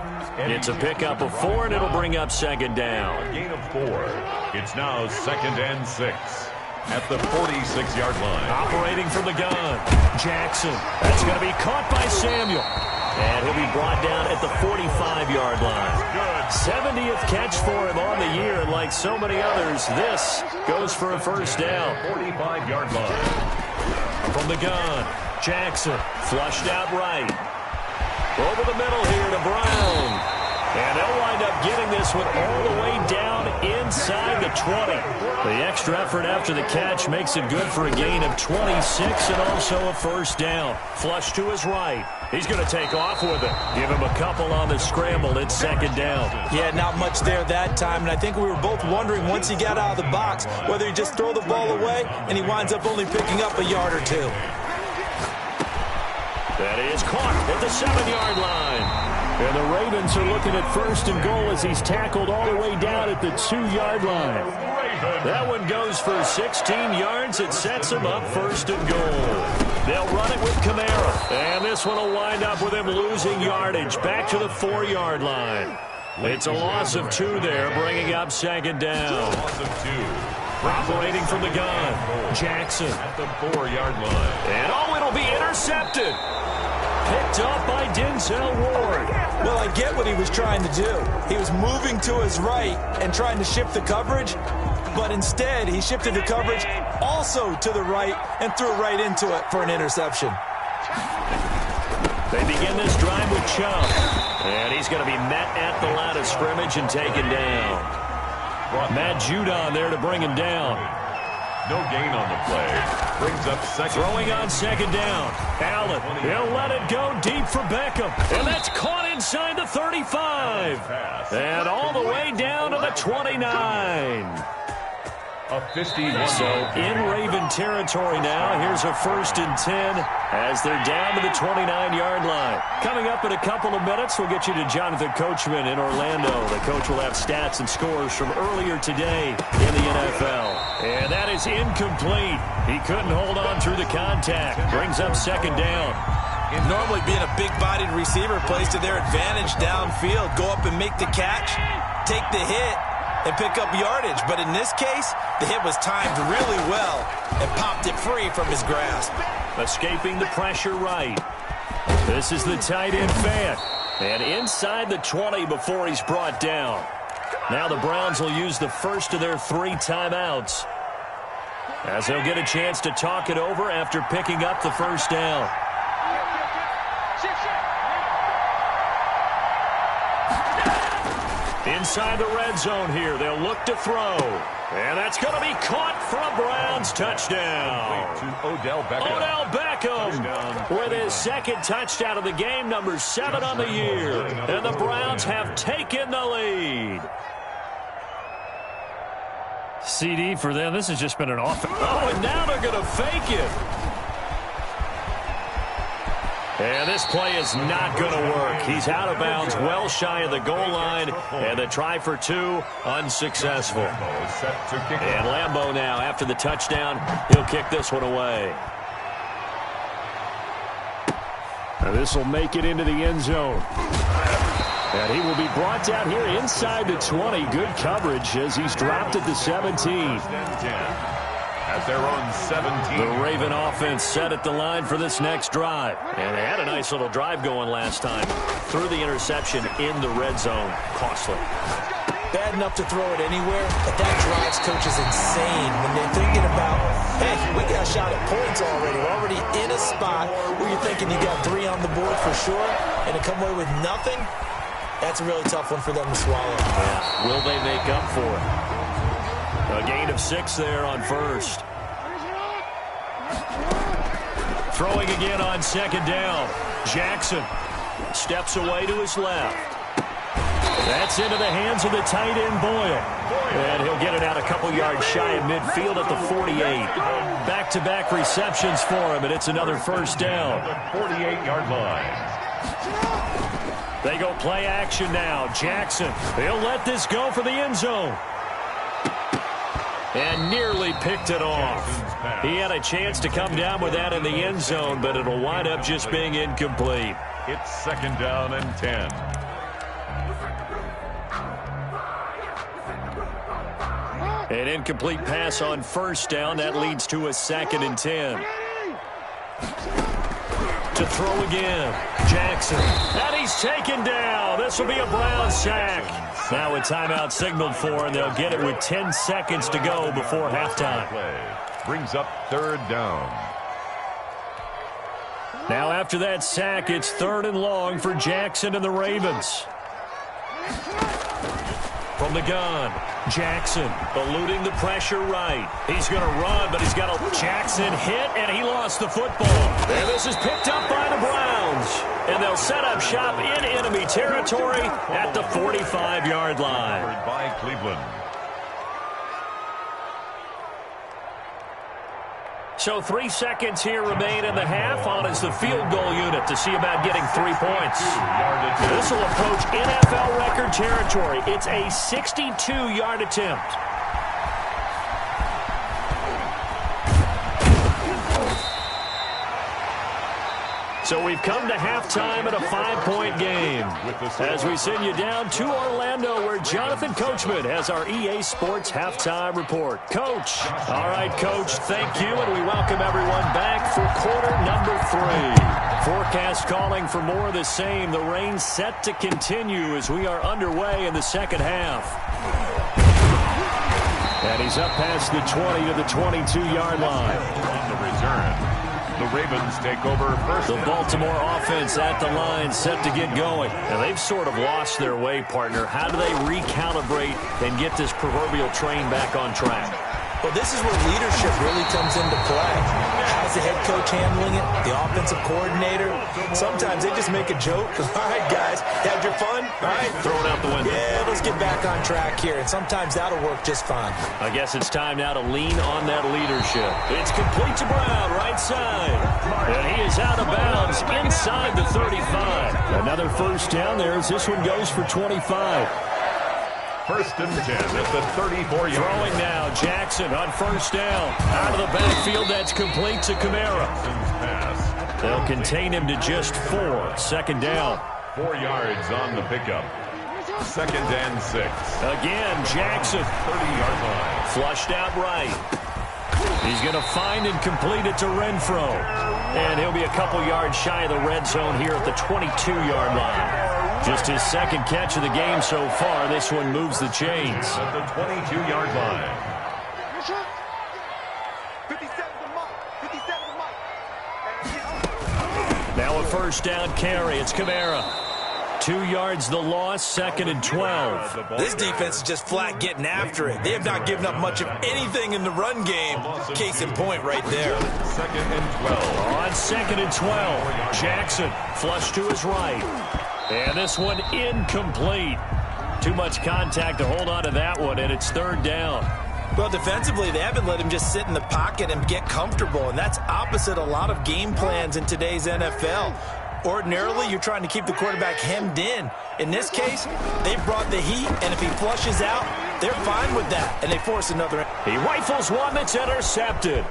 It's a pickup of 4, and it'll bring up 2nd down. A gain of 4. It's now 2nd and 6 at the 46-yard line. Operating from the gun, Jackson. That's going to be caught by Samuel. And he'll be brought down at the 45-yard line. 70th catch for him on the year, and like so many others, this goes for a 1st down. 45-yard line. From the gun, Jackson flushed out right. Over the middle here to Brown. And they'll wind up getting this one all the way down inside the 20. The extra effort after the catch makes it good for a gain of 26 and also a 1st down. Flush to his right. He's going to take off with it. Give him a couple on the scramble. It's 2nd down. Yeah, not much there that time. And I think we were both wondering once he got out of the box whether he just throw the ball away and he winds up only picking up a yard or 2. That is caught at the 7-yard line. And the Ravens are looking at 1st and goal as he's tackled all the way down at the 2-yard line. That one goes for 16 yards. It sets him up 1st and goal. They'll run it with Kamara. And this one will wind up with him losing yardage back to the 4-yard line. It's a loss of 2 there, bringing up 2nd down. Loss of 2. Operating from the gun, Jackson at the 4-yard line. And it'll be intercepted. Picked up by Denzel Ward. Well, I get what he was trying to do. He was moving to his right and trying to shift the coverage, but instead he shifted the coverage also to the right and threw right into it for an interception. They begin this drive with Chubb. And he's going to be met at the line of scrimmage and taken down. Matt Judon there to bring him down. No gain on the play. Brings up second. Throwing on second down. Allen, he'll let it go deep for Beckham. And that's caught inside the 35. And all the way down to the 29. A 51. So in Raven territory now. Here's a 1st and 10 as they're down to the 29-yard line. Coming up in a couple of minutes, we'll get you to Jonathan Coachman in Orlando. The coach will have stats and scores from earlier today in the NFL. And that is incomplete. He couldn't hold on through the contact. Brings up second down. Normally being a big-bodied receiver plays to their advantage downfield. Go up and make the catch, take the hit, and pick up yardage. But in this case, the hit was timed really well and popped it free from his grasp. Escaping the pressure right. This is the tight end Fant. And inside the 20 before he's brought down. Now the Browns will use the first of their 3 timeouts, as they'll get a chance to talk it over after picking up the first down. Inside the red zone here, they'll look to throw. And that's going to be caught for a Browns touchdown. To Odell Beckham. Odell Beckham with his second touchdown of the game, number 7 on the year. And the Browns have taken the lead. CD for them. This has just been an offense. Oh, and now they're going to fake it. And this play is not going to work. He's out of bounds, well shy of the goal line, and the try for 2 unsuccessful. And Lambeau now, after the touchdown, he'll kick this one away. Now this will make it into the end zone. And he will be brought down here inside the 20. Good coverage as he's dropped at the 17. At their own 17. The Raven offense set at the line for this next drive. And they had a nice little drive going last time. Threw the interception in the red zone. Costly. Bad enough to throw it anywhere, but that drives coaches insane when they're thinking about, hey, we got a shot at points already. We're already in a spot where you're thinking you got 3 on the board for sure, and to come away with nothing, that's a really tough one for them to swallow. Yeah. Will they make up for it? A gain of 6 there on first. Throwing again on second down. Jackson steps away to his left. That's into the hands of the tight end Boyle. And he'll get it out a couple yards shy of midfield at the 48. Back-to-back receptions for him, and it's another first down. 48-yard line. They go play action now. Jackson, he'll let this go for the end zone. And nearly picked it off. He had a chance to come down with that in the end zone, but it'll wind up just being incomplete. It's second down and 10. An incomplete pass on first down. That leads to a 2nd and 10. To throw again. Jackson. And he's taken down. This will be a Brown sack. Now a timeout signaled for, and they'll get it with 10 seconds to go before halftime. Brings up 3rd down. Now after that sack, it's 3rd and long for Jackson and the Ravens. From the gun, Jackson eluding the pressure right. He's going to run, but he's got a Jackson hit, and he lost the football. And this is picked up by the Browns. And they'll set up shop in enemy territory at the 45-yard line. By Cleveland. So 3 seconds here remain in the half. On is the field goal unit to see about getting 3 points. This will approach NFL record territory. It's a 62-yard attempt. So we've come to halftime at a 5-point game as we send you down to Orlando, where Jonathan Coachman has our EA Sports halftime report. Coach. All right, Coach, thank you, and we welcome everyone back for quarter number 3. Forecast calling for more of the same. The rain set to continue as we are underway in the second half. And he's up past the 20 to the 22-yard line. On the return. The Ravens take over first. The Baltimore offense at the line, set to get going. Now, they've sort of lost their way, partner. How do they recalibrate and get this proverbial train back on track? Well, this is where leadership really comes into play. How's the head coach handling it? The offensive coordinator? Sometimes they just make a joke. All right, guys, had your fun? All right. Throw it out the window. Yeah, let's get back on track here. And sometimes that'll work just fine. I guess it's time now to lean on that leadership. It's complete to Brown, right side. And he is out of bounds inside the 35. Another first down there as this one goes for 25. First and 10 at the 34-yard. Throwing now, Jackson on first down. Out of the backfield, that's complete to Kamara. They'll contain him to just 4. Second down. 4 yards on the pickup. Second and 6. Again, Jackson. 30-yard line. Flushed out right. He's going to find and complete it to Renfro. And he'll be a couple yards shy of the red zone here at the 22-yard line. Just his second catch of the game so far. This one moves the chains. At the 22-yard line. 57's the mark. 57's the mark. Now a first down carry. It's Kamara. 2 yards the loss, second and 12. This defense is just flat getting after it. They have not given up much of anything in the run game. Case in point right there. Second and 12. On second and 12, Jackson flush to his right. And this one incomplete. Too much contact to hold on to that one, and it's third down. Well, defensively, they haven't let him just sit in the pocket and get comfortable, and that's opposite a lot of game plans in today's NFL. Ordinarily, you're trying to keep the quarterback hemmed in. In this case, they brought the heat, and if he flushes out, they're fine with that, and they force another. He rifles one that's intercepted.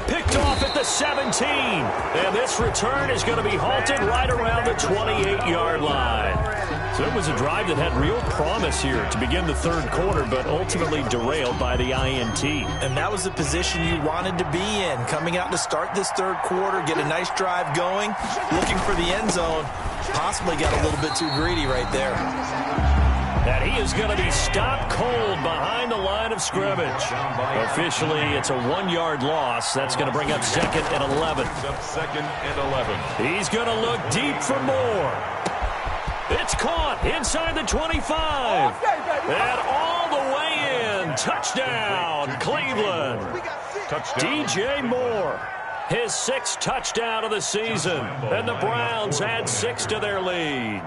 Picked off at the 17. And this return is going to be halted right around the 28-yard line. So it was a drive that had real promise here to begin the third quarter, but ultimately derailed by the INT. And that was the position you wanted to be in. Coming out to start this third quarter, get a nice drive going, looking for the end zone. Possibly got a little bit too greedy right there. And he is going to be stopped cold behind the line of scrimmage. Officially, it's a 1-yard loss. That's going to bring up second and 11. Second and 11. He's going to look deep for more. It's caught inside the 25. And all the way in. Touchdown, Cleveland. Touchdown. DJ Moore. His 6th touchdown of the season. And the Browns add 6 to their lead.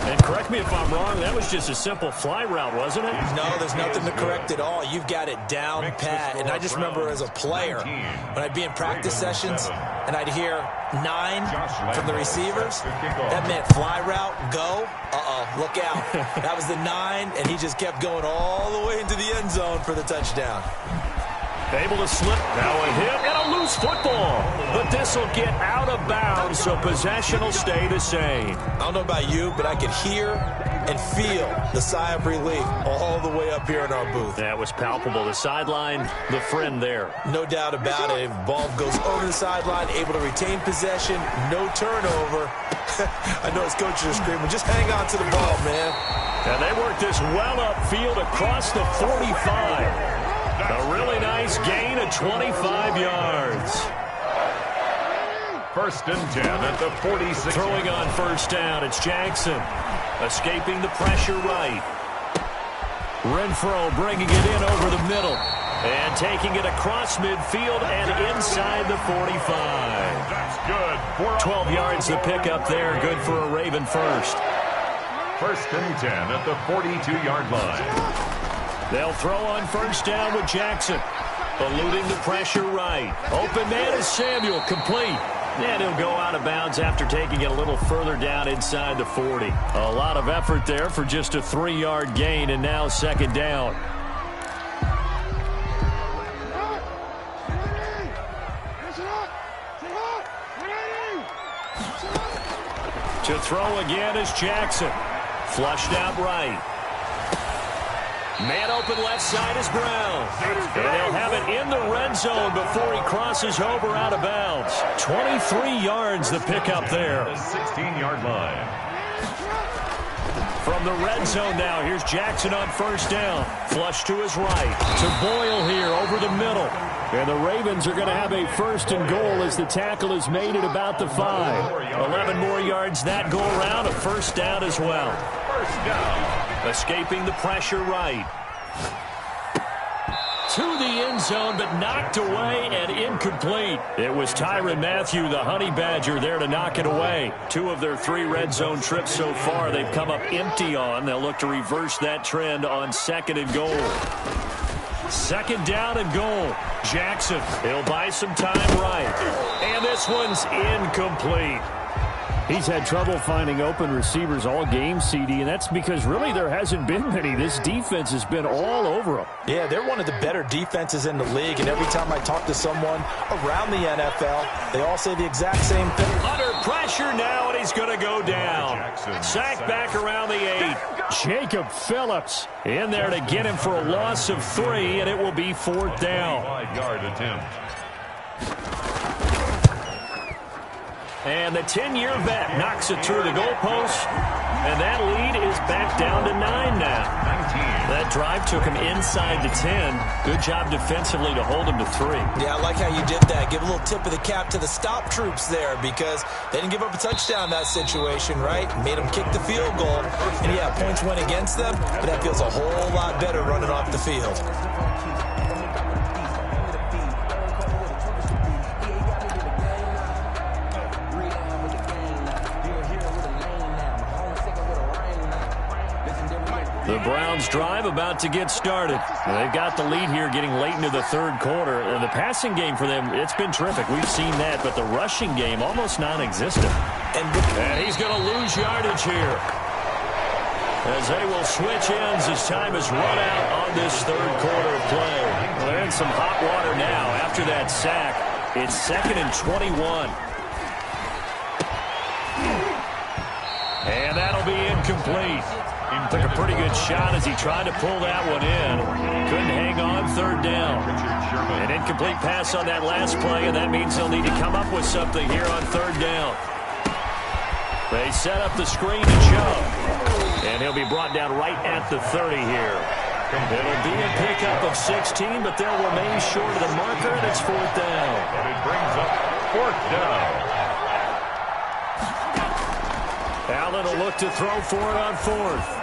And correct me if I'm wrong, that was just a simple fly route, wasn't it? No, there's nothing to correct at all. You've got it down pat. And I just remember as a player, when I'd be in practice sessions and I'd hear 9 from the receivers, that meant fly route, go, look out. That was the 9, and he just kept going all the way into the end zone for the touchdown. Able to slip. Now a hit and a loose football. But this will get out of bounds, so possession will stay the same. I don't know about you, but I could hear and feel the sigh of relief all the way up here in our booth. That was palpable. The sideline, the friend there. No doubt about it. If the ball goes over the sideline, able to retain possession, no turnover. I know his coaches are screaming, just hang on to the ball, man. And they work this well upfield across the 45. A really nice gain of 25 yards. First and 10 at the 46. Throwing on first down, it's Jackson. Escaping the pressure right. Renfro bringing it in over the middle. And taking it across midfield and inside the 45. That's good. 12 yards to pick up there. Good for a Raven first. First and 10 at the 42-yard line. They'll throw on first down with Jackson. Eluding the pressure right. Open man is Samuel, complete. And he'll go out of bounds after taking it a little further down inside the 40. A lot of effort there for just a 3-yard gain, and now second down. To throw again is Jackson. Flushed out right. Man open left side is Brown. And they'll have it in the red zone before he crosses over out of bounds. 23 yards the pickup there. The 16-yard line. From the red zone now, here's Jackson on first down. Flush to his right. To Boyle here over the middle. And the Ravens are going to have a 1st and goal as the tackle is made at about the 5. 11 more yards that go around, a 1st down as well. 1st down. Escaping the pressure right. To the end zone, but knocked away and incomplete. It was Tyrann Mathieu, the Honey Badger, there to knock it away. 2 of their 3 red zone trips so far they've come up empty on. They'll look to reverse that trend on 2nd and goal. 2nd down and goal. Jackson, he'll buy some time right. And this one's incomplete. He's had trouble finding open receivers all game, CD, and that's because really there hasn't been many. This defense has been all over him. Yeah, they're one of the better defenses in the league, and every time I talk to someone around the NFL, they all say the exact same thing. Under pressure now, and he's going to go down. Sacked back around the 8. Jacob Phillips in there to get him for a loss of 3, and it will be 4th down. 5-yard attempt. And the 10-year vet knocks it through the goalpost. And that lead is back down to 9 now. 19. That drive took him inside the 10. Good job defensively to hold him to 3. Yeah, I like how you did that. Give a little tip of the cap to the stop troops there because they didn't give up a touchdown in that situation, right? Made them kick the field goal. And, yeah, points went against them, but that feels a whole lot better running off the field. The Browns drive about to get started. They've got the lead here getting late into the 3rd quarter. And the passing game for them, it's been terrific. We've seen that, but the rushing game almost non-existent. And he's going to lose yardage here as they will switch ends as time is run out on this 3rd quarter of play. Well, they're in some hot water now after that sack. It's 2nd and 21. And that'll be incomplete. Took a pretty good shot as he tried to pull that one in. Couldn't hang on 3rd down. An incomplete pass on that last play, and that means they'll need to come up with something here on 3rd down. They set up the screen to Chubb. And he'll be brought down right at the 30 here. It'll be a pickup of 16, but they'll remain short of the marker, and it's 4th down. And it brings up 4th down. Allen will look to throw for it on 4th.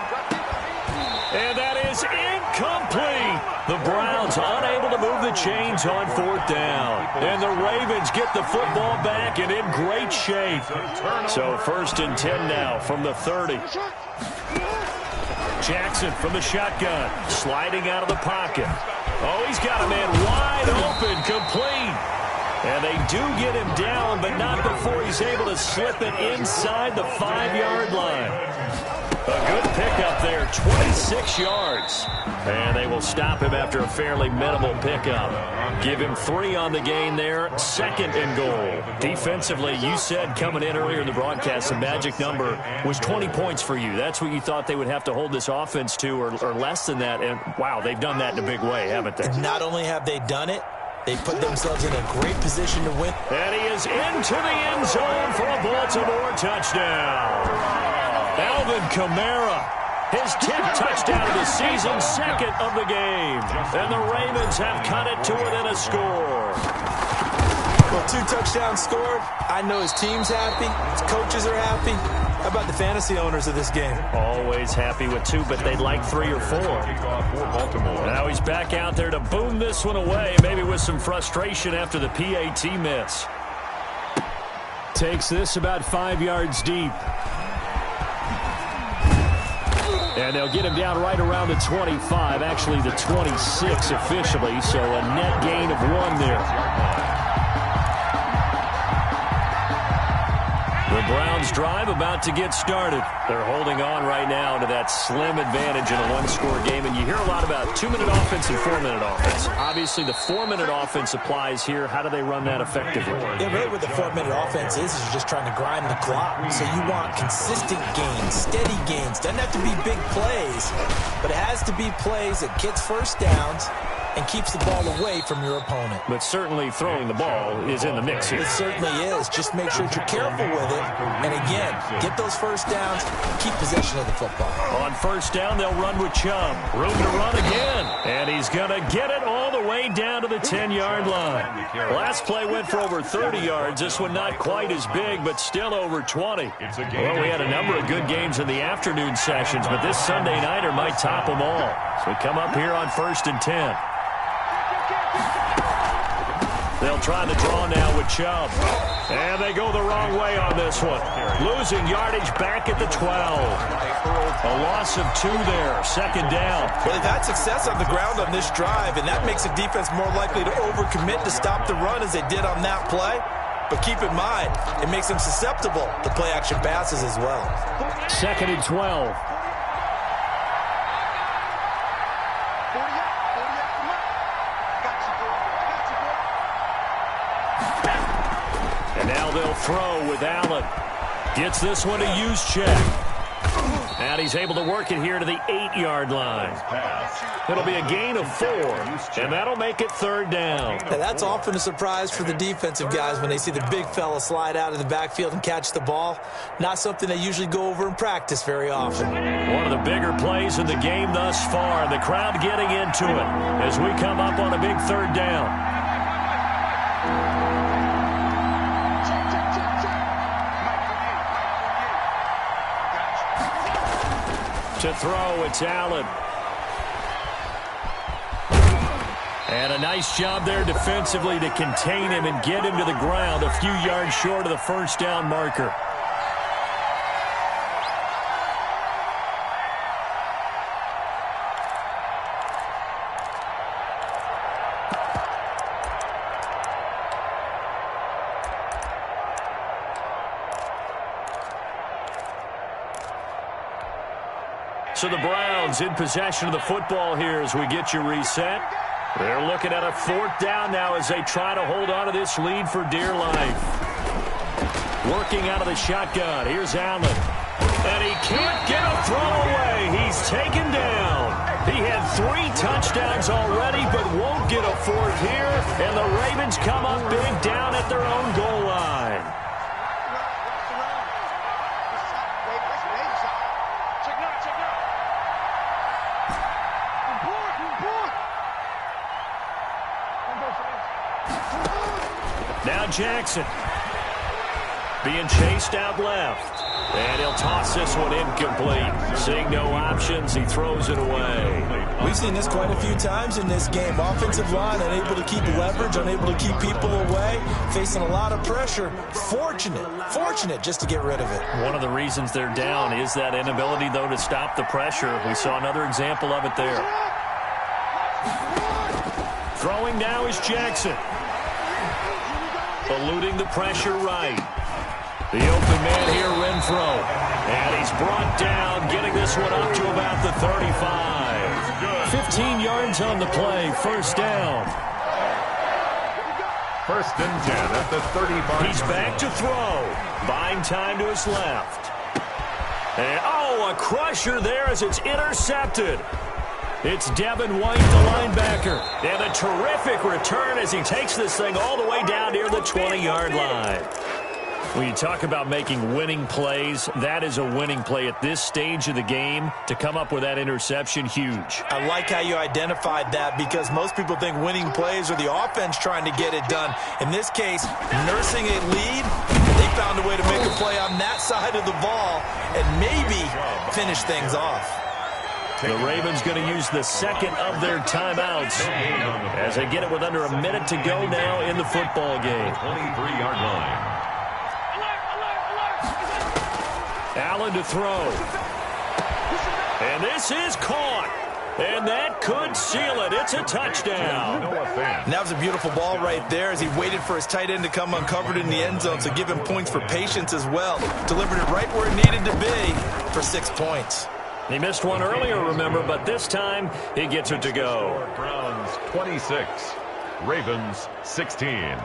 And that is incomplete. The Browns unable to move the chains on 4th down. And the Ravens get the football back and in great shape. So 1st and 10 now from the 30. Jackson from the shotgun, sliding out of the pocket. Oh, he's got a man wide open, complete. And they do get him down, but not before he's able to slip it inside the 5-yard line. A good pickup there, 26 yards. And they will stop him after a fairly minimal pickup. Give him 3 on the gain there, 2nd and goal. Defensively, you said coming in earlier in the broadcast, the magic number was 20 points for you. That's what you thought they would have to hold this offense to, or less than that. And, wow, they've done that in a big way, haven't they? Not only have they done it, they put themselves in a great position to win. And he is into the end zone for a Baltimore touchdown. Alvin Kamara, his 10th touchdown of the season, 2nd of the game. And the Ravens have cut it to within a score. Well, 2 touchdowns scored. I know his team's happy. His coaches are happy. How about the fantasy owners of this game? Always happy with 2, but they'd like 3 or 4. Now he's back out there to boom this one away, maybe with some frustration after the PAT miss. Takes this about 5 yards deep. And they'll get him down right around the 25, actually the 26 officially, so a net gain of 1 there. The Browns drive about to get started. They're holding on right now to that slim advantage in a 1-score game, and you hear a lot about 2-minute offense and 4-minute offense. Obviously, the 4-minute offense applies here. How do they run that effectively? Yeah, really what the 4-minute offense is you're just trying to grind the clock. So you want consistent gains, steady gains. Doesn't have to be big plays, but it has to be plays that gets 1st downs and keeps the ball away from your opponent. But certainly throwing the ball is in the mix here. It certainly is. Just make sure that you're careful with it. And again, get those first downs, keep possession of the football. On first down, they'll run with Chubb. Room to run again. And he's going to get it all the way down to the 10-yard line. Last play went for over 30 yards. This one not quite as big, but still over 20. Well, we had a number of good games in the afternoon sessions, but this Sunday nighter might top them all. So we come up here on 1st and 10. They'll try the draw now with Chubb. And they go the wrong way on this one. Losing yardage back at the 12. A loss of 2 there. 2nd down. Well, they've had success on the ground on this drive, and that makes the defense more likely to overcommit to stop the run as they did on that play. But keep in mind, it makes them susceptible to play-action passes as well. 2nd and 12. And now they'll throw with Allen. Gets this one to Juszczyk. And he's able to work it here to the 8-yard line. It'll be a gain of 4, and that'll make it 3rd down. Now, that's often a surprise for the defensive guys when they see the big fella slide out of the backfield and catch the ball. Not something they usually go over in practice very often. One of the bigger plays in the game thus far. The crowd getting into it as we come up on a big 3rd down. To throw, it's Allen. And a nice job there defensively to contain him and get him to the ground a few yards short of the 1st down marker. So the Browns in possession of the football here as we get you reset. They're looking at a 4th down now as they try to hold on to this lead for dear life. Working out of the shotgun. Here's Allen. And he can't get a throw away. He's taken down. He had 3 touchdowns already but won't get a 4th here. And the Ravens come up big down at their own goal line. Now Jackson being chased out left. And he'll toss this one incomplete. Seeing no options, he throws it away. We've seen this quite a few times in this game. Offensive line unable to keep leverage, unable to keep people away, facing a lot of pressure. Fortunate just to get rid of it. One of the reasons they're down is that inability, though, to stop the pressure. We saw another example of it there. Throwing now is Jackson. Eluding the pressure right. The open man here, Renfro. And he's brought down, getting this one up to about the 35. 15 yards on the play, 1st down. 1st and 10 at the 35. He's back to throw. Buying time to his left. And, a crusher there as it's intercepted. It's Devin White, the linebacker. And a terrific return as he takes this thing all the way down near the 20-yard line. When you talk about making winning plays, that is a winning play at this stage of the game. To come up with that interception, huge. I like how you identified that because most people think winning plays are the offense trying to get it done. In this case, nursing a lead, they found a way to make a play on that side of the ball and maybe finish things off. The Ravens going to use the 2nd of their timeouts as they get it with under a minute to go now in the football game. 23-yard line. Allen to throw. And this is caught. And that could seal it. It's a touchdown. And that was a beautiful ball right there as he waited for his tight end to come uncovered in the end zone, so give him points for patience as well. Delivered it right where it needed to be for 6 points. He missed one earlier, remember, but this time he gets it to go. Browns 26, Ravens 16.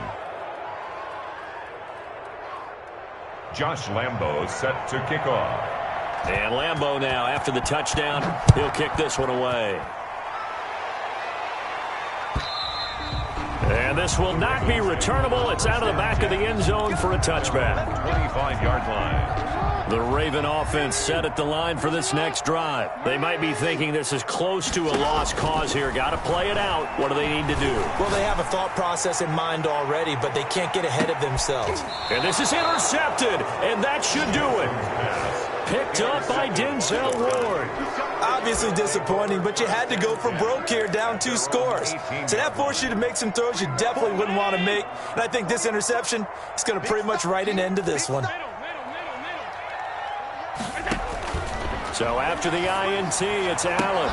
Josh Lambo set to kick off. And Lambo now, after the touchdown, he'll kick this one away. And this will not be returnable. It's out of the back of the end zone for a touchback. 25-yard line. The Raven offense set at the line for this next drive. They might be thinking this is close to a lost cause here. Got to play it out. What do they need to do? Well, they have a thought process in mind already, but they can't get ahead of themselves. And this is intercepted, and that should do it. Picked up by Denzel Ward. Obviously disappointing, but you had to go for broke here, down 2 scores. So that forced you to make some throws you definitely wouldn't want to make. And I think this interception is going to pretty much write an end to this one. So after the INT, it's Allen.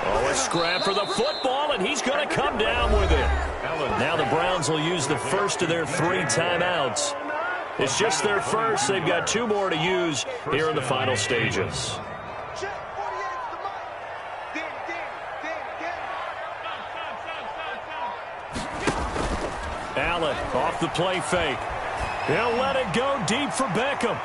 Oh, a scrap for the football, and he's going to come down with it. Now the Browns will use the first of their 3 timeouts. It's just their first. They've got 2 more to use here in the final stages. Allen off the play fake. He'll let it go deep for Beckham.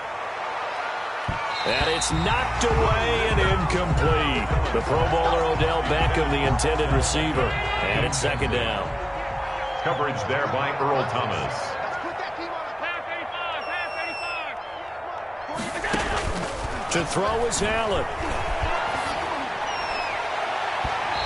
And it's knocked away and incomplete. The Pro Bowler Odell Beckham, the intended receiver. And it's second down. Coverage there by Earl Thomas. To throw is Allen.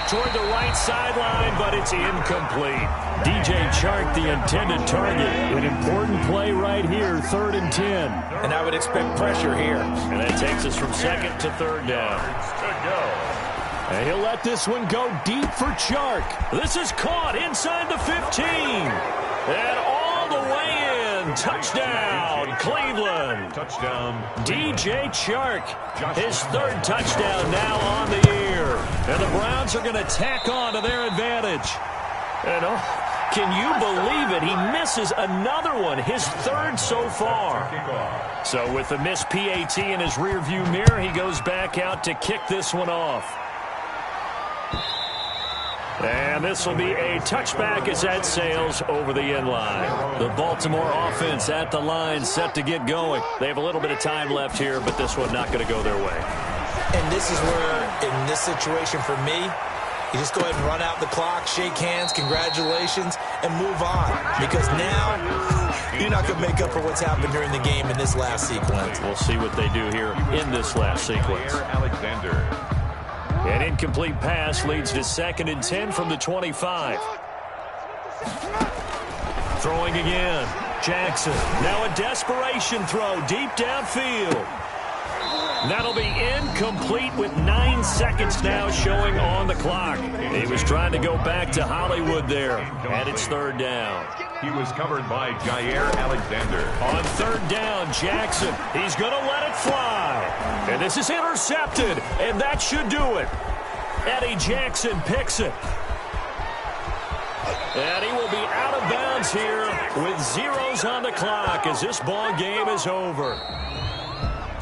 Toward the right sideline, but it's incomplete. DJ Chark, the intended target. An important play right here, 3rd and 10. And I would expect pressure here. And that takes us from 2nd to 3rd down. Good go. And he'll let this one go deep for Chark. This is caught inside the 15. And all the way in. Touchdown, Cleveland. Touchdown. DJ Chark, his 3rd touchdown now on the year. And the Browns are going to tack on to their advantage. And can you believe it? He misses another one, his 3rd so far. So with the missed PAT in his rearview mirror, he goes back out to kick this one off. And this will be a touchback as that sails over the end line. The Baltimore offense at the line set to get going. They have a little bit of time left here, but this one not going to go their way. And this is where, in this situation for me, you just go ahead and run out the clock, shake hands, congratulations, and move on. Because now you're not going to make up for what's happened during the game in this last sequence. We'll see what they do here in this last sequence. Alexander. An incomplete pass leads to 2nd and 10 from the 25. Throwing again. Jackson. Now a desperation throw deep downfield. That'll be incomplete with 9 seconds now showing on the clock. He was trying to go back to Hollywood there. And it's 3rd down. He was covered by Jair Alexander. On 3rd down, Jackson. He's going to let it fly. And this is intercepted. And that should do it. Eddie Jackson picks it. And he will be out of bounds here with zeros on the clock as this ball game is over.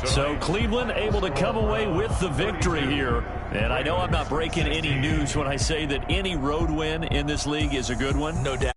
So Cleveland able to come away with the victory here. And I know I'm not breaking any news when I say that any road win in this league is a good one. No doubt.